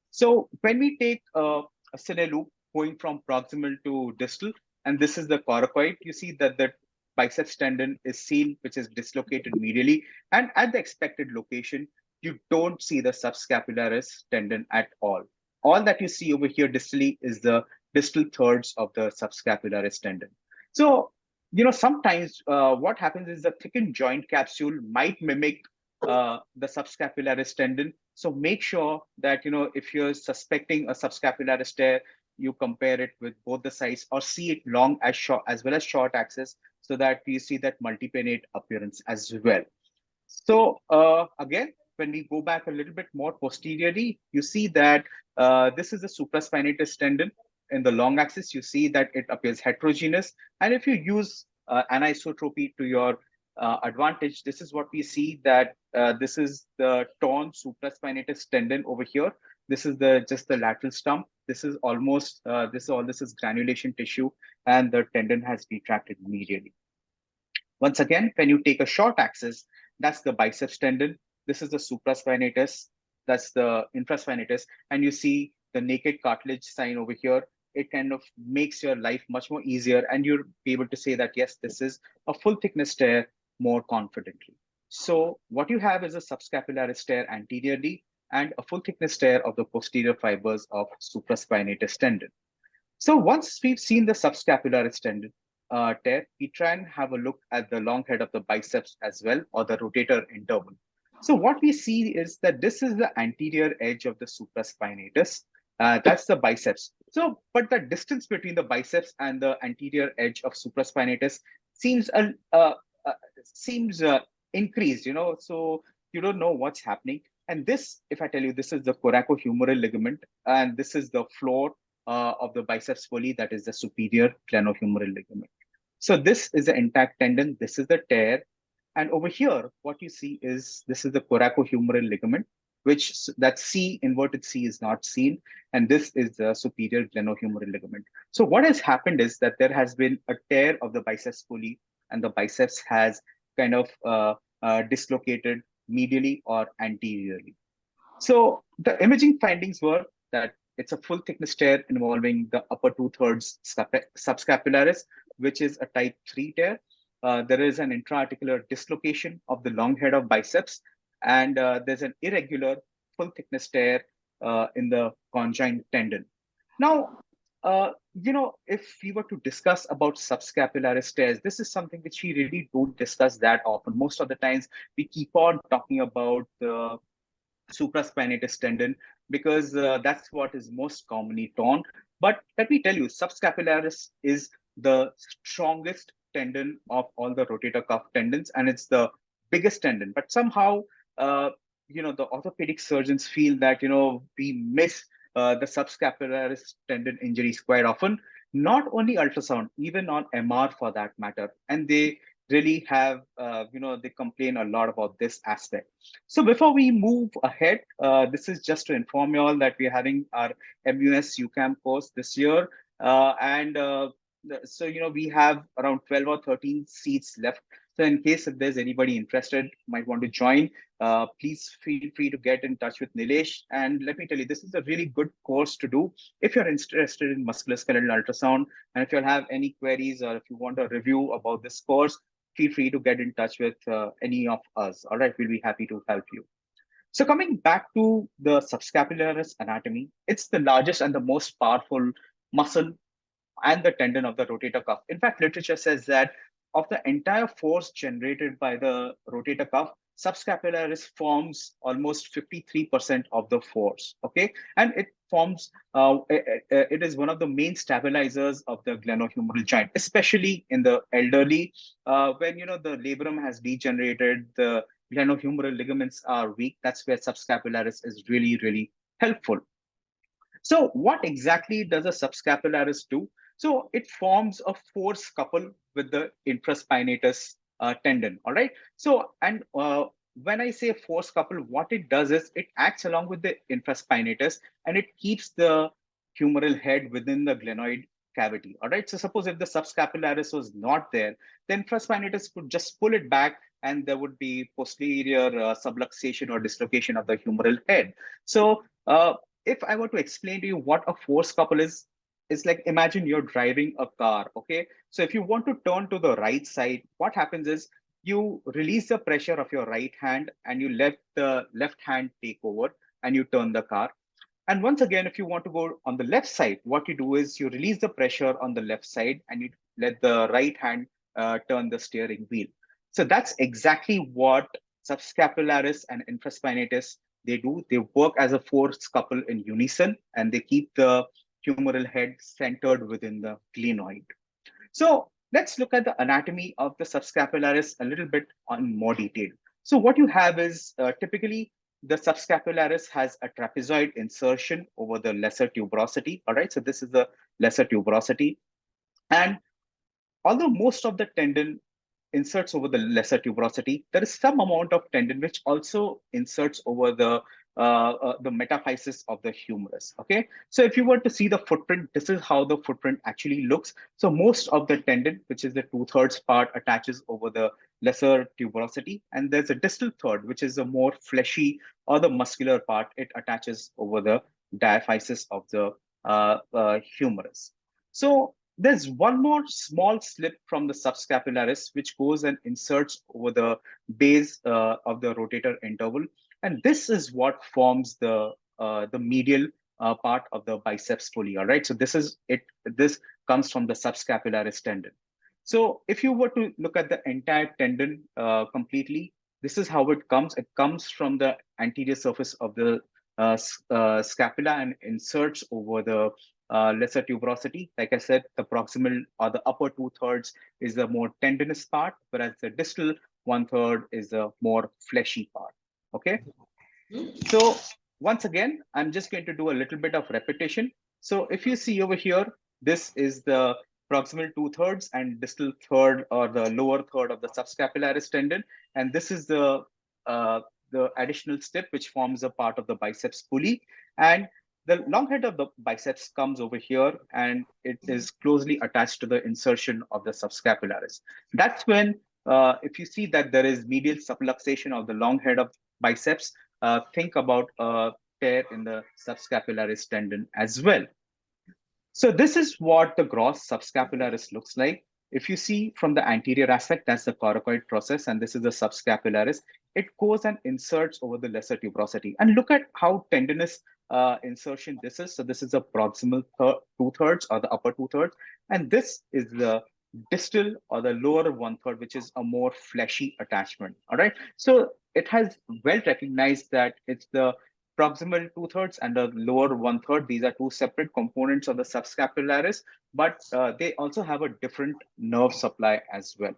So when we take a cine loop going from proximal to distal, and this is the coracoid, you see that the biceps tendon is seen, which is dislocated medially. And at the expected location, you don't see the subscapularis tendon at all. All that you see over here distally is the distal thirds of the subscapularis tendon. So, sometimes what happens is the thickened joint capsule might mimic the subscapularis tendon. So make sure that, if you're suspecting a subscapularis tear, you compare it with both the sides or see it long as short as well as short axis, so that you see that multipennate appearance as well. So again, when we go back a little bit more posteriorly, you see that this is the supraspinatus tendon. In the long axis, you see that it appears heterogeneous. And if you use anisotropy to your advantage, this is what we see, that this is the torn supraspinatus tendon over here. This is just the lateral stump. This is almost this is granulation tissue, and the tendon has retracted medially. Once again, when you take a short axis, that's the biceps tendon. This is the supraspinatus. That's the infraspinatus. And you see the naked cartilage sign over here. It kind of makes your life much more easier. And you'll be able to say that, yes, this is a full thickness tear more confidently. So what you have is a subscapularis tear anteriorly and a full thickness tear of the posterior fibers of supraspinatus tendon. So once we've seen the subscapularis tendon tear, we try and have a look at the long head of the biceps as well, or the rotator interval. So what we see is that this is the anterior edge of the supraspinatus. That's the biceps. So, but the distance between the biceps and the anterior edge of supraspinatus seems increased. So you don't know what's happening. And this, if I tell you, this is the coracohumeral ligament, and this is the floor of the biceps fully, that is the superior glenohumeral ligament. So this is the intact tendon. This is the tear. And over here, what you see is this is the coracohumeral ligament, which that C, inverted C, is not seen. And this is the superior glenohumeral ligament. So what has happened is that there has been a tear of the biceps fully, and the biceps has kind of dislocated medially or anteriorly. So the imaging findings were that it's a full thickness tear involving the upper 2/3 subscapularis, which is a type 3 tear. There is an intra-articular dislocation of the long head of biceps, and there's an irregular full thickness tear in the conjoint tendon. Now, if we were to discuss about subscapularis tears, this is something which we really don't discuss that often. Most of the times, we keep on talking about the supraspinatus tendon because that's what is most commonly torn. But let me tell you, subscapularis is the strongest tendon of all the rotator cuff tendons, and it's the biggest tendon. But somehow, the orthopedic surgeons feel that, we miss the subscapularis tendon injuries quite often, not only ultrasound, even on MR for that matter. And they really have, they complain a lot about this aspect. So before we move ahead, this is just to inform you all that we're having our MUS UCAM course this year. So, we have around 12 or 13 seats left. So in case if there's anybody interested, might want to join, please feel free to get in touch with Nilesh. And let me tell you, this is a really good course to do if you're interested in musculoskeletal ultrasound. And if you have any queries or if you want a review about this course, feel free to get in touch with any of us. All right, we'll be happy to help you. So coming back to the subscapularis anatomy, it's the largest and the most powerful muscle and the tendon of the rotator cuff. In fact, literature says that of the entire force generated by the rotator cuff, subscapularis forms almost 53% of the force. Okay, and it forms. It is one of the main stabilizers of the glenohumeral joint, especially in the elderly, when the labrum has degenerated, the glenohumeral ligaments are weak. That's where subscapularis is really, really helpful. So what exactly does a subscapularis do? So it forms a force couple with the infraspinatus tendon. All right. So when I say force couple, what it does is it acts along with the infraspinatus and it keeps the humeral head within the glenoid cavity. All right. So suppose if the subscapularis was not there, the infraspinatus could just pull it back and there would be posterior subluxation or dislocation of the humeral head. So if I were to explain to you what a force couple is, it's like imagine you're driving a car. Okay. So if you want to turn to the right side, what happens is you release the pressure of your right hand and you let the left hand take over and you turn the car. And once again, if you want to go on the left side, what you do is you release the pressure on the left side and you let the right hand turn the steering wheel. So that's exactly what subscapularis and infraspinatus they do. They work as a force couple in unison and they keep the humeral head centered within the glenoid. So let's look at the anatomy of the subscapularis a little bit on more detail. So what you have is typically the subscapularis has a trapezoid insertion over the lesser tuberosity. All right, so this is the lesser tuberosity. And although most of the tendon inserts over the lesser tuberosity, there is some amount of tendon which also inserts over the metaphysis of the humerus. Okay, so if you were to see the footprint, this is how the footprint actually looks. So most of the tendon, which is the 2/3 part, attaches over the lesser tuberosity, and there's a distal third, which is a more fleshy or the muscular part. It attaches over the diaphysis of the humerus. So there's one more small slip from the subscapularis, which goes and inserts over the base of the rotator interval. And this is what forms the medial part of the biceps pulley. All right. So this is it. This comes from the subscapularis tendon. So if you were to look at the entire tendon completely, this is how it comes. It comes from the anterior surface of the scapula and inserts over the lesser tuberosity. Like I said, the proximal or the upper 2/3 is the more tendinous part, whereas the distal 1/3 is the more fleshy part. Okay. So once again, I'm just going to do a little bit of repetition. So if you see over here, this is the proximal 2/3 and distal third or the lower third of the subscapularis tendon. And this is the additional step which forms a part of the biceps pulley. And the long head of the biceps comes over here and it is closely attached to the insertion of the subscapularis. That's when, if you see that there is medial subluxation of the long head of biceps, think about a tear in the subscapularis tendon as well. So this is what the gross subscapularis looks like. If you see from the anterior aspect, that's the coracoid process, and this is the subscapularis. It goes and inserts over the lesser tuberosity. And look at how tendinous insertion this is. So this is the proximal 2/3 or the upper 2/3, and this is the distal or the lower 1/3, which is a more fleshy attachment. All right. So it has well recognized that it's the proximal 2/3 and the lower 1/3. These are two separate components of the subscapularis, but they also have a different nerve supply as well.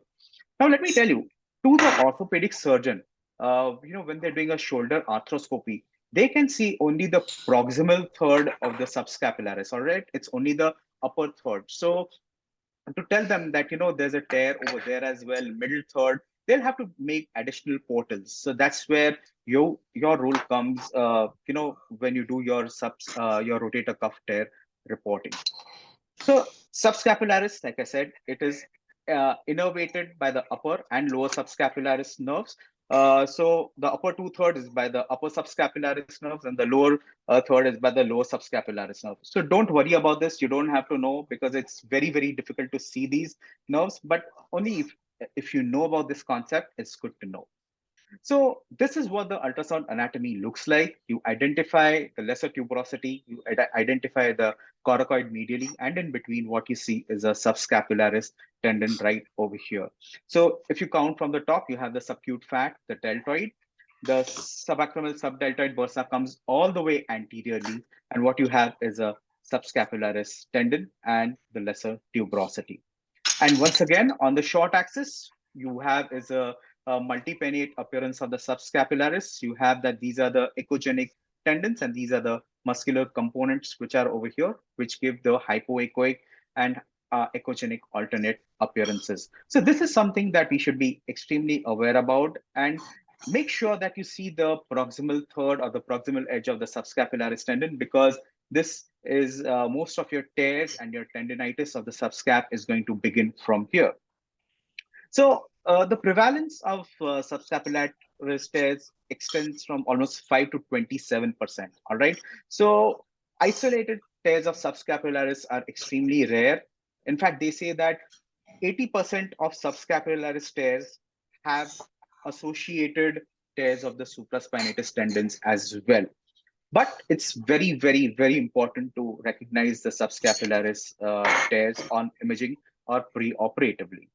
Now, let me tell you, to the orthopedic surgeon, when they're doing a shoulder arthroscopy, they can see only the proximal third of the subscapularis. All right, it's only the upper third. So to tell them that there's a tear over there as well, middle third, they'll have to make additional portals. So that's where your role comes, when you do your rotator cuff tear reporting. So subscapularis, like I said, it is innervated by the upper and lower subscapularis nerves. So the upper 2/3 is by the upper subscapularis nerves, and the lower third is by the lower subscapularis nerves. So don't worry about this. You don't have to know, because it's very, very difficult to see these nerves. But only if you know about this concept, it's good to know. So this is what the ultrasound anatomy looks like. You identify the lesser tuberosity, you identify the coracoid medially, and in between what you see is a subscapularis tendon right over here. So if you count from the top, you have the subacute fat, the deltoid. The subacromial subdeltoid bursa comes all the way anteriorly, and what you have is a subscapularis tendon and the lesser tuberosity. And once again, on the short axis, you have is a multipennate appearance of the subscapularis. You have that these are the echogenic tendons, and these are the muscular components which are over here, which give the hypoechoic and echogenic alternate appearances. So this is something that we should be extremely aware about, and make sure that you see the proximal third or the proximal edge of the subscapularis tendon, because this is most of your tears and your tendinitis of the subscap is going to begin from here. So the prevalence of subscapularis tears extends from almost 5 to 27%. All right. So isolated tears of subscapularis are extremely rare. In fact, they say that 80% of subscapularis tears have associated tears of the supraspinatus tendons as well. But it's very, very, very important to recognize the subscapularis tears on imaging or pre-operatively.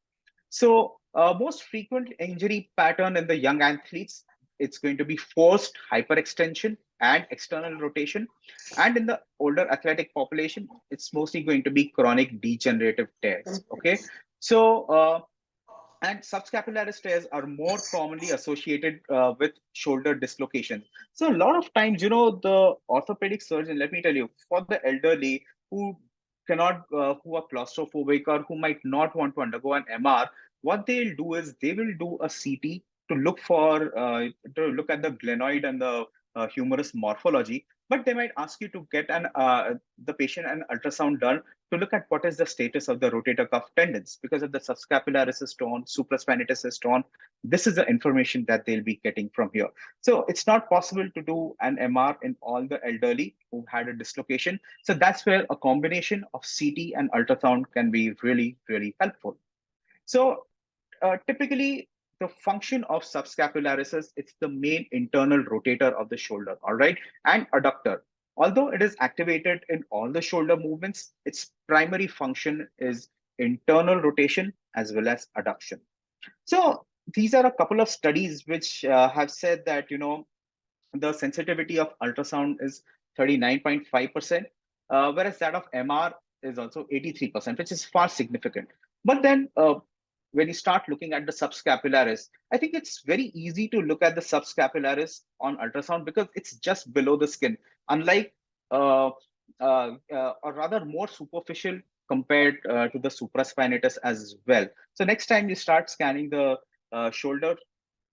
So most frequent injury pattern in the young athletes, it's going to be forced hyperextension and external rotation. And in the older athletic population, it's mostly going to be chronic degenerative tears. Okay. So and subscapularis tears are more commonly associated with shoulder dislocation. So a lot of times, the orthopedic surgeon, let me tell you, for the elderly who cannot, who are claustrophobic or who might not want to undergo an MR, what they'll do is they will do a CT to look at the glenoid and the humerus morphology. But they might ask you to get the patient an ultrasound done to look at what is the status of the rotator cuff tendons, because if the subscapularis is torn, supraspinatus is torn, this is the information that they'll be getting from here. So it's not possible to do an MR in all the elderly who had a dislocation. So that's where a combination of CT and ultrasound can be really, really helpful. So typically, the function of subscapularis is it's the main internal rotator of the shoulder, all right, and adductor. Although it is activated in all the shoulder movements, its primary function is internal rotation as well as adduction. So these are a couple of studies which have said that, the sensitivity of ultrasound is 39.5%, whereas that of MR is also 83%, which is far significant. But then when you start looking at the subscapularis, I think it's very easy to look at the subscapularis on ultrasound because it's just below the skin, unlike or rather more superficial compared to the supraspinatus as well. So next time you start scanning the shoulder,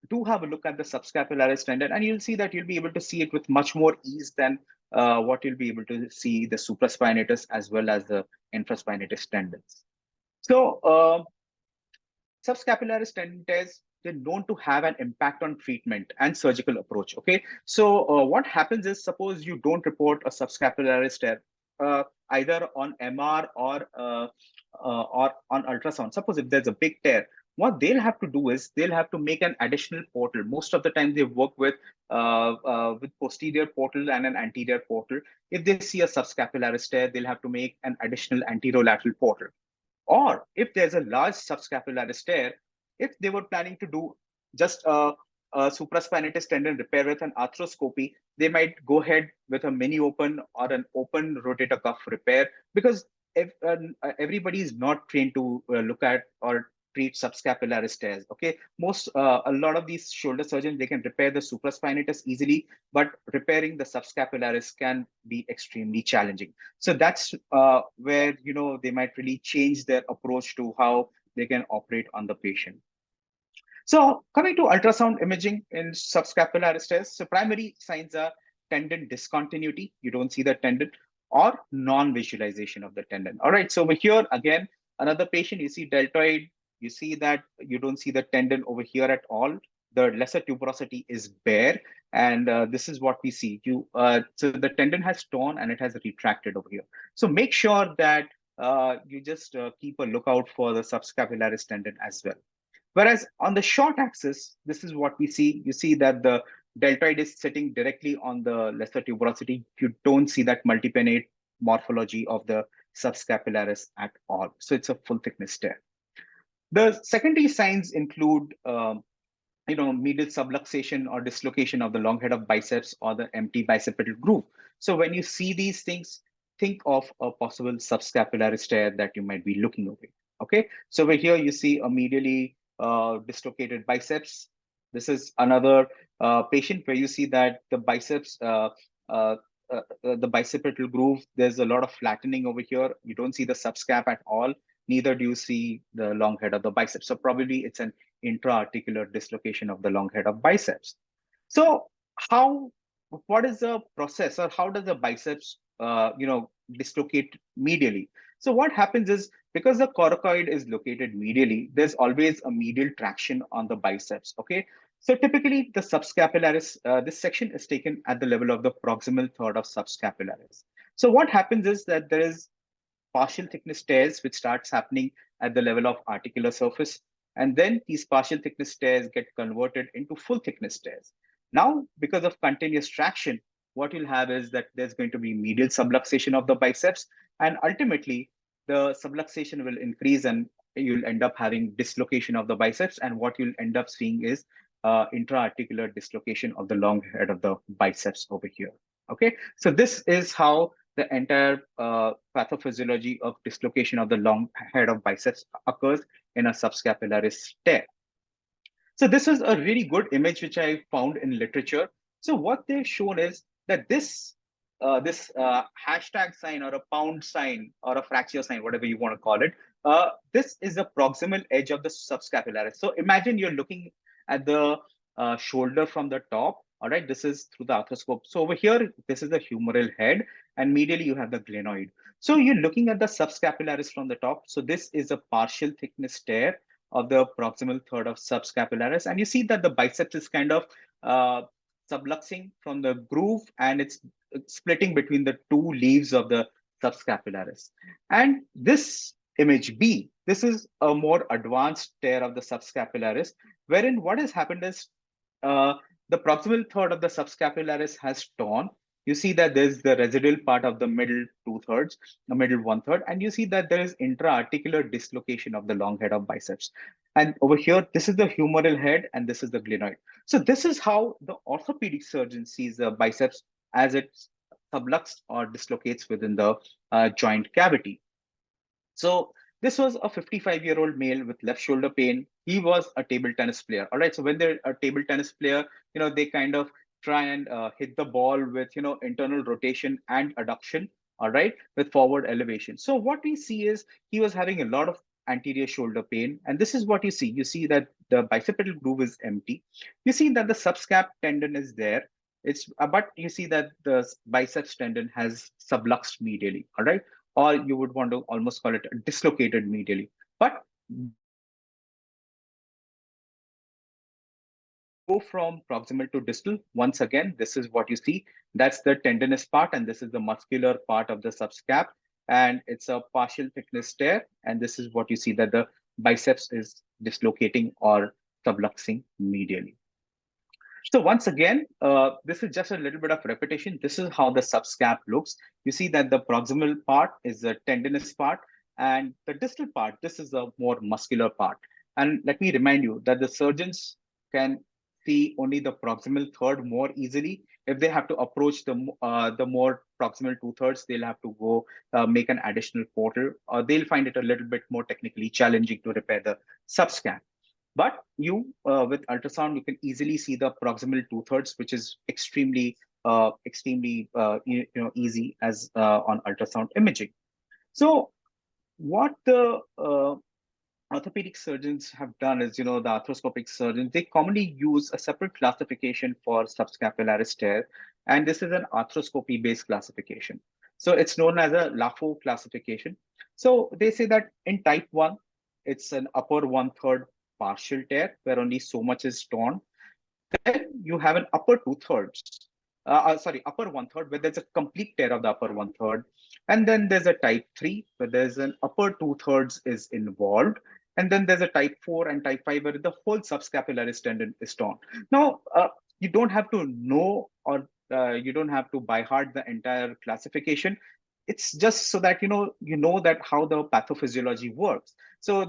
do have a look at the subscapularis tendon, and you'll see that you'll be able to see it with much more ease than what you'll be able to see the supraspinatus as well as the infraspinatus tendons. So subscapularis tendon tears, they're known to have an impact on treatment and surgical approach. Okay, so what happens is, suppose you don't report a subscapularis tear either on MR or on ultrasound. Suppose if there's a big tear, what they'll have to do is they'll have to make an additional portal. Most of the time they work with posterior portal and an anterior portal. If they see a subscapularis tear, they'll have to make an additional anterolateral portal. Or if there's a large subscapularis tear, if they were planning to do just a supraspinatus tendon repair with an arthroscopy, they might go ahead with a mini open or an open rotator cuff repair, because if everybody is not trained to look at or treat subscapularis tears. Okay, a lot of these shoulder surgeons, they can repair the supraspinatus easily, but repairing the subscapularis can be extremely challenging. So that's where they might really change their approach to how they can operate on the patient. So coming to ultrasound imaging in subscapularis tears, so primary signs are tendon discontinuity, you don't see the tendon, or non-visualization of the tendon. All right, so over here again, another patient, you see deltoid You see that you don't see the tendon over here at all. The lesser tuberosity is bare, and this is what we see. So the tendon has torn and it has retracted over here. So make sure that you just keep a lookout for the subscapularis tendon as well. Whereas on the short axis, this is what we see. You see that the deltoid is sitting directly on the lesser tuberosity. You don't see that multipinnate morphology of the subscapularis at all. So it's a full thickness tear. The secondary signs include medial subluxation or dislocation of the long head of biceps or the empty bicipital groove. So when you see these things, think of a possible subscapularis tear that you might be looking over. Okay, so over here you see a medially dislocated biceps. This is another patient where you see that the biceps, the bicipital groove, there's a lot of flattening over here. You don't see the subscap at all. Neither do you see the long head of the biceps. So probably it's an intra-articular dislocation of the long head of biceps. So what is the process, or how does the biceps, dislocate medially? So what happens is, because the coracoid is located medially, there's always a medial traction on the biceps. Okay, so typically the subscapularis, this section is taken at the level of the proximal third of subscapularis. So what happens is that there is partial thickness tears which starts happening at the level of articular surface, and then these partial thickness tears get converted into full thickness tears. Now, because of continuous traction, what you'll have is that there's going to be medial subluxation of the biceps, and ultimately the subluxation will increase and you'll end up having dislocation of the biceps, and what you'll end up seeing is intra-articular dislocation of the long head of the biceps over here. Okay, so this is how the entire pathophysiology of dislocation of the long head of biceps occurs in a subscapularis tear. So this is a really good image which I found in literature. So what they've shown is that this hashtag sign, or a pound sign, or a fracture sign, whatever you want to call it, this is the proximal edge of the subscapularis. So imagine you're looking at the shoulder from the top. All right, this is through the arthroscope. So over here, this is the humeral head, and medially you have the glenoid. So you're looking at the subscapularis from the top. So this is a partial thickness tear of the proximal third of subscapularis, and you see that the biceps is kind of subluxing from the groove, and it's splitting between the two leaves of the subscapularis. And this image B, this is a more advanced tear of the subscapularis, wherein what has happened is the proximal third of the subscapularis has torn. You see that there's the residual part of the middle 2/3, the middle 1/3, and you see that there is intra-articular dislocation of the long head of biceps. And over here, this is the humeral head, and this is the glenoid. So this is how the orthopedic surgeon sees the biceps as it subluxes or dislocates within the joint cavity. So this was a 55-year-old male with left shoulder pain. He was a table tennis player. All right. So when they're a table tennis player, they kind of try and hit the ball with, internal rotation and adduction. All right, with forward elevation. So what we see is he was having a lot of anterior shoulder pain. And this is what you see. You see that the bicipital groove is empty. You see that the subscap tendon is there. But you see that the biceps tendon has subluxed medially. All right. Or you would want to almost call it dislocated medially. But go from proximal to distal, once again, this is what you see. That's the tendinous part, and this is the muscular part of the subscap. And it's a partial thickness tear. And this is what you see, that the biceps is dislocating or subluxing medially. So once again, this is just a little bit of repetition. This is how the subscap looks. You see that the proximal part is the tendinous part, and the distal part, this is the more muscular part. And let me remind you that the surgeons can see only the proximal third more easily. If they have to approach the more proximal 2/3, they'll have to go make an additional portal, or they'll find it a little bit more technically challenging to repair the subscap. But you, with ultrasound, you can easily see the proximal 2/3, which is extremely easy as on ultrasound imaging. So what the orthopedic surgeons have done is, the arthroscopic surgeons, they commonly use a separate classification for subscapularis tear, and this is an arthroscopy-based classification. So it's known as a LAFO classification. So they say that in type 1, it's an upper 1/3 partial tear where only so much is torn. Then you have an upper 2/3, upper 1/3 where there's a complete tear of the upper 1/3. And then there's a type 3 where there's an upper 2/3 is involved. And then there's a type 4 and type 5 where the whole subscapularis tendon is torn. Now, you don't have to know, or you don't have to by heart the entire classification. It's just so that you know that how the pathophysiology works. So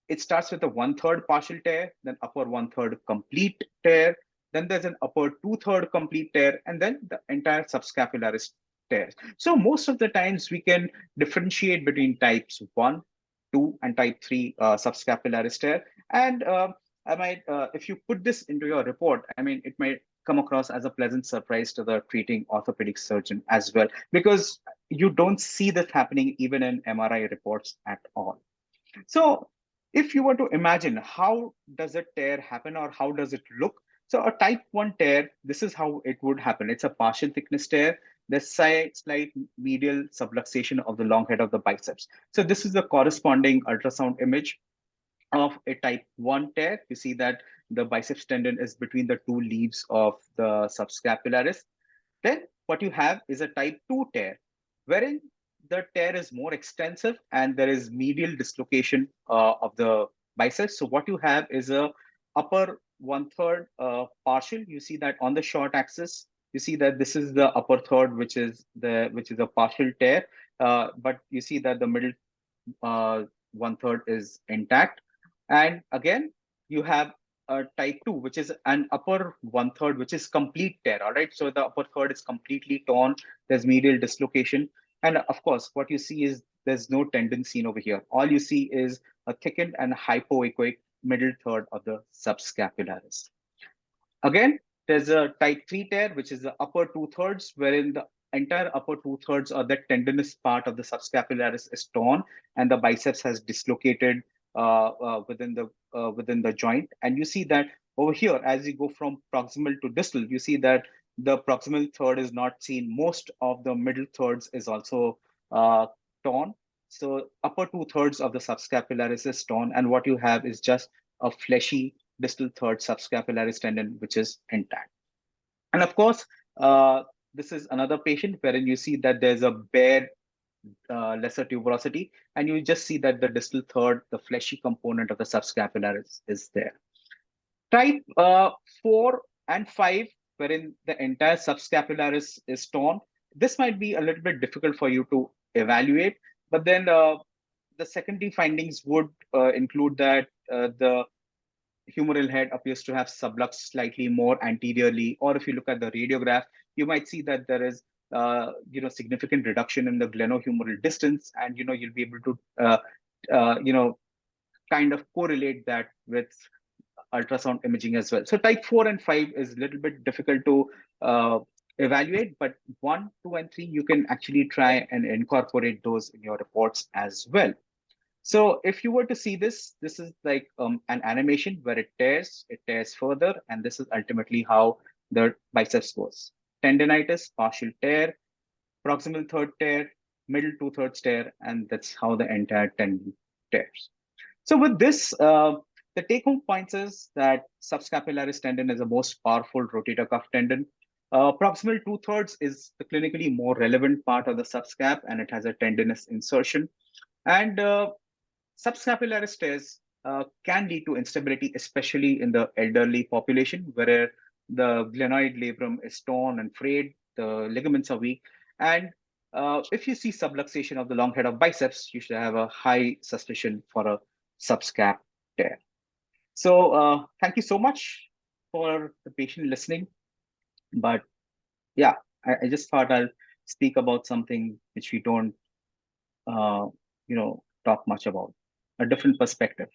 it starts with a 1/3 partial tear, then upper 1/3 complete tear, then there's an upper 2/3 complete tear, and then the entire subscapularis tears. So most of the times we can differentiate between types 1, 2, and type 3 subscapularis tear. And if you put this into your report, I mean, it might come across as a pleasant surprise to the treating orthopedic surgeon as well, because you don't see this happening even in MRI reports at all. So if you were to imagine how does a tear happen or how does it look? So a type 1 tear, this is how it would happen. It's a partial thickness tear. There's slight medial subluxation of the long head of the biceps. So this is the corresponding ultrasound image of a type 1 tear. You see that the biceps tendon is between the two leaves of the subscapularis. Then what you have is a type 2 tear, wherein the tear is more extensive and there is medial dislocation of the biceps. So what you have is a upper 1/3 partial. You see that on the short axis, you see that this is the upper third, which is a partial tear, but you see that the middle 1/3 is intact. And again, you have a type 2, which is an upper 1/3, which is complete tear. All right. So the upper third is completely torn. There's medial dislocation. And of course, what you see is there's no tendon seen over here. All you see is a thickened and hypoechoic middle third of the subscapularis. Again, there's a type 3 tear, which is the upper 2/3, wherein the entire upper 2/3 or the tendinous part of the subscapularis is torn and the biceps has dislocated within the joint. And you see that over here, as you go from proximal to distal, you see that the proximal third is not seen. Most of the middle thirds is also torn. So upper 2/3 of the subscapularis is torn, and what you have is just a fleshy distal third subscapularis tendon, which is intact. And of course, this is another patient wherein you see that there's a bare lesser tuberosity, and you just see that the distal third, the fleshy component of the subscapularis is there. Type 4 and 5, wherein the entire subscapularis is torn. This might be a little bit difficult for you to evaluate, but then the secondary findings would include that the humeral head appears to have subluxed slightly more anteriorly, or if you look at the radiograph, you might see that there is significant reduction in the glenohumeral distance, and you'll be able to kind of correlate that with ultrasound imaging as well. So type 4 and 5 is a little bit difficult to evaluate, but 1, 2, and 3, you can actually try and incorporate those in your reports as well. So if you were to see this is like an animation where it tears further, and this is ultimately how the biceps goes. Tendinitis, partial tear, proximal third tear, middle 2/3 tear, and that's how the entire tendon tears. So with this, the take-home points is that subscapularis tendon is the most powerful rotator cuff tendon. Proximal 2/3 is the clinically more relevant part of the subscap, and it has a tendinous insertion. And subscapularis tears can lead to instability, especially in the elderly population, where the glenoid labrum is torn and frayed, the ligaments are weak. And if you see subluxation of the long head of biceps, you should have a high suspicion for a subscap tear. So thank you so much for the patient listening. But yeah, I just thought I'll speak about something which we don't, talk much about, a different perspective.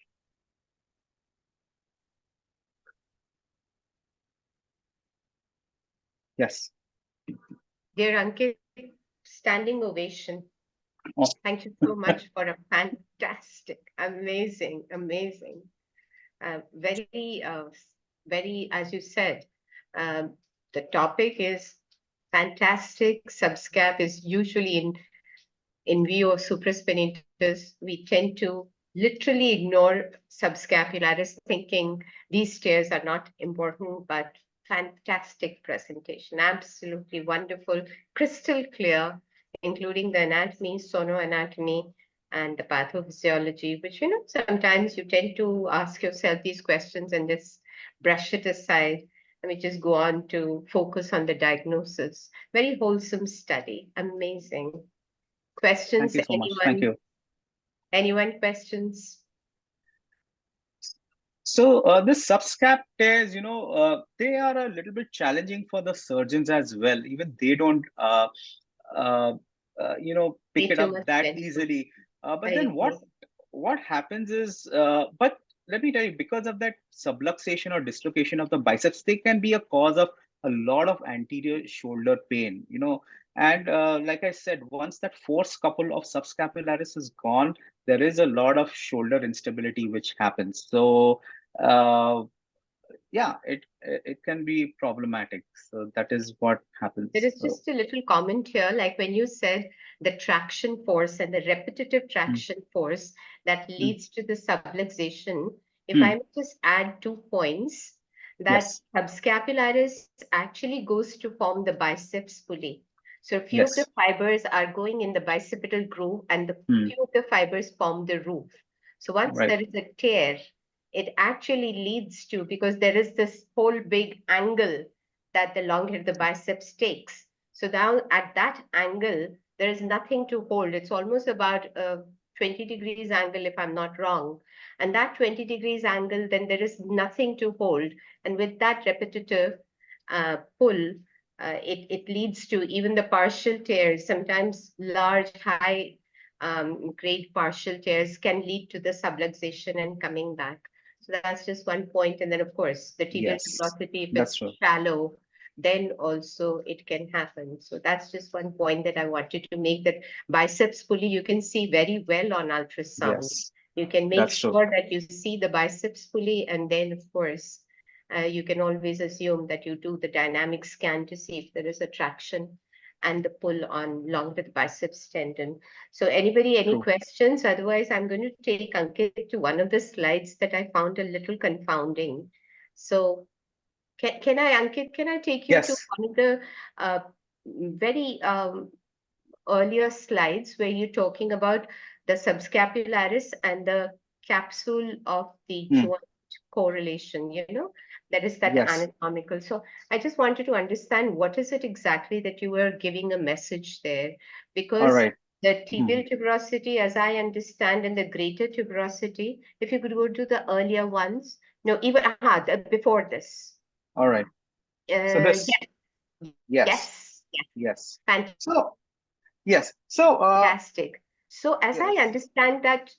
Yes. Dear Ankit, standing ovation. Oh. Thank you so much for a fantastic, amazing, very, as you said, the topic is fantastic. Subscap is usually in view of supraspinatus. We tend to literally ignore subscapularis, thinking these tears are not important, but fantastic presentation, absolutely wonderful, crystal clear, including the anatomy, sonoanatomy, and the pathophysiology, which, sometimes you tend to ask yourself these questions and just brush it aside. And we just go on to focus on the diagnosis. Very wholesome study. Amazing. Questions? Thank you so much. Anyone? Thank you. Anyone questions? So this subscap tears, they are a little bit challenging for the surgeons as well. Even they don't, uh, pick Way it too up much that attention. easily. But I then agree. what happens is, but let me tell you, because of that subluxation or dislocation of the biceps, they can be a cause of a lot of anterior shoulder pain. And like I said, once that force couple of subscapularis is gone, there is a lot of shoulder instability which happens. So uh, yeah, it can be problematic. So that is what happens. There is So, just a little comment here, like when you said the traction force and the repetitive traction force that leads to the subluxation. If I may just add 2 points, that yes, subscapularis actually goes to form the biceps pulley. So a few of the yes, fibers are going in the bicipital groove, and the few of the fibers form the roof. So once right, there is a tear, it actually leads to, because there is this whole big angle that the long head of the biceps takes. So now at that angle, there is nothing to hold. It's almost about a 20 degrees angle, if I'm not wrong. And that 20 degrees angle, then there is nothing to hold. And with that repetitive pull, it leads to even the partial tears. Sometimes large, high grade partial tears can lead to the subluxation and coming back. So that's just one point. And then, of course, the tibial yes, tuberosity, if that's it's true. shallow, then also it can happen. So that's just one point that I wanted to make, that biceps pulley you can see very well on ultrasound. Yes, You can make that's true. sure that you see the biceps pulley, and then, of course, you can always assume that you do the dynamic scan to see if there is a traction and the pull on along with the biceps tendon. So anybody, any True. questions? Otherwise, I'm going to take Ankit to one of the slides that I found a little confounding. So can I, Ankit, can I take you to Yes, one of the very earlier slides where you're talking about the subscapularis and the capsule of the joint correlation, that is that yes. anatomical. So I just wanted to understand what is it exactly that you were giving a message there, All because right. the tibial tuberosity, as I understand, and the greater tuberosity, if you could go to the earlier ones, no, even before this. All right. So this, Yes, yes, yes, yes, yes. fantastic. So yes. So So as I yes, understand that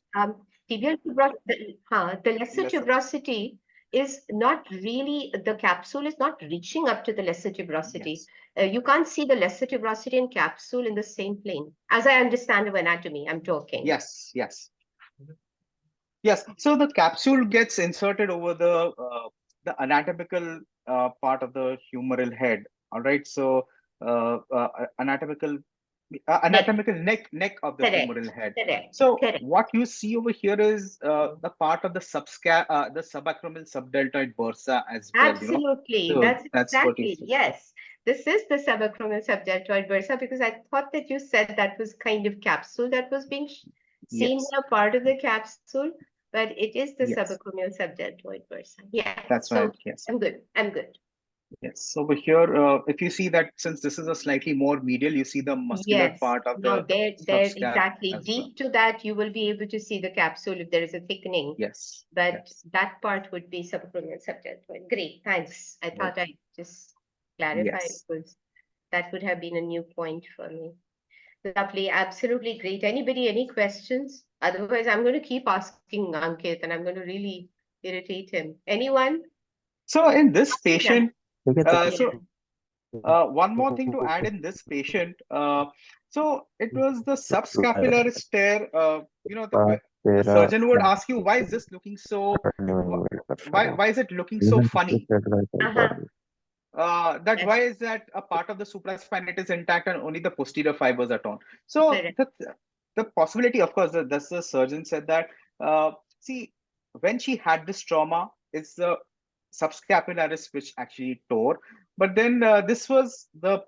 tibial tuberosity, the lesser lesser. tuberosity is not really, the capsule is not reaching up to the lesser tuberosity. Yes. You can't see the lesser tuberosity and capsule in the same plane. As I understand of anatomy, I'm talking. Yes, yes. Yes, so the capsule gets inserted over the anatomical part of the humeral head. All right, so anatomical neck of the Correct, humeral head. correct, So correct. what you see over here is the part of the the subacromial subdeltoid bursa as well. Absolutely. So That's what you exactly, see. yes. This is the subacromial subdeltoid bursa, because I thought that you said that was kind of capsule that was being seen Yes, here, part of the capsule, but it is the yes, subacromial subdeltoid bursa. Yeah. that's So right. Yes. I'm good. I'm good. Yes. So over here, if you see that since this is a slightly more medial, you see the muscular Yes. part of Now the there subscap exactly as well. deep to that, you will be able to see the capsule if there is a thickening. Yes. But Yes. that part would be subacromial subdeltoid. Great. Thanks. I thought I'd just clarify, Yes. because that would have been a new point for me. Lovely, absolutely great. Anybody, any questions? Otherwise, I'm going to keep asking Ankit, and I'm going to really irritate him. Anyone? So in this Yeah. patient, Yeah. one more thing to add in this patient. So it was the subscapularis tear. The surgeon would ask you, why is this looking so? Why is it looking so funny? Uh-huh. That Yes, why is that a part of the supraspinatus intact and only the posterior fibers are torn? So correct. the possibility, of course, that's the surgeon said that See, when she had this trauma, it's the subscapularis which actually tore. But then this was the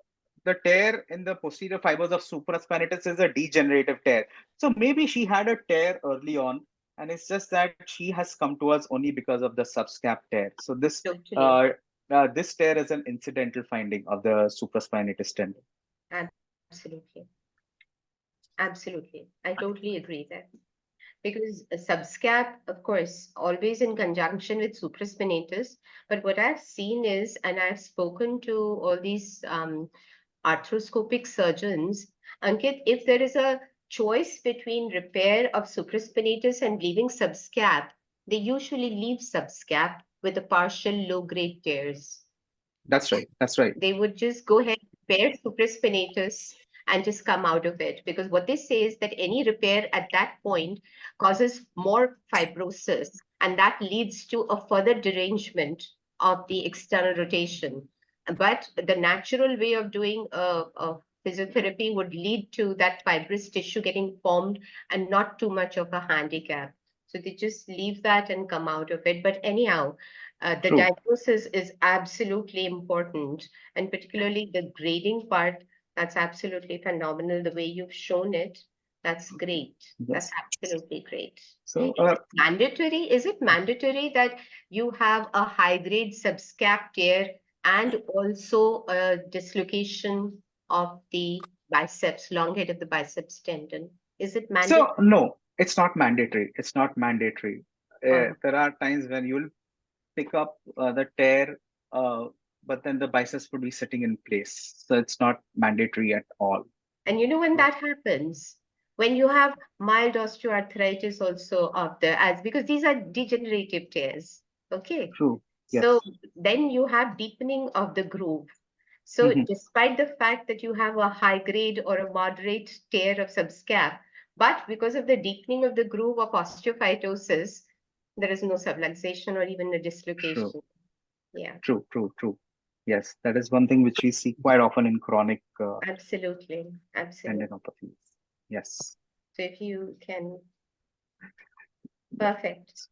tear in the posterior fibers of supraspinatus is a degenerative tear. So maybe she had a tear early on, and it's just that she has come to us only because of the subscap tear. So Totally. this tear is an incidental finding of the supraspinatus tendon. Absolutely. Absolutely. I totally agree there. Because a subscap, of course, always in conjunction with supraspinatus. But what I've seen is, and I've spoken to all these arthroscopic surgeons, Ankit, if there is a choice between repair of supraspinatus and leaving subscap, they usually leave subscap with a partial low-grade tears. That's right. That's right. They would just go ahead and repair supraspinatus and just come out of it, because what they say is that any repair at that point causes more fibrosis, and that leads to a further derangement of the external rotation. But the natural way of doing a physiotherapy would lead to that fibrous tissue getting formed and not too much of a handicap. So they just leave that and come out of it. But anyhow, the True. diagnosis is absolutely important, and particularly the grading part. That's absolutely phenomenal. The way you've shown it, that's great. That's Yes. absolutely great. So Mandatory? Is it mandatory that you have a high-grade subscap tear and also a dislocation of the biceps, long head of the biceps tendon? Is it mandatory? So no, it's not mandatory. It's not mandatory. There are times when you'll pick up the tear, but then the biceps would be sitting in place. So it's not mandatory at all. And you know when that happens? When you have mild osteoarthritis also of the as because these are degenerative tears. Okay. True. Yes. So then you have deepening of the groove. So Mhm. despite the fact that you have a high grade or a moderate tear of subscap, but because of the deepening of the groove of osteophytosis, there is no subluxation or even a dislocation. True. Yeah, True. True. True. Yes, that is one thing which we see quite often in chronic absolutely. Absolutely. tendinopathies. Yes. So if you can, perfect.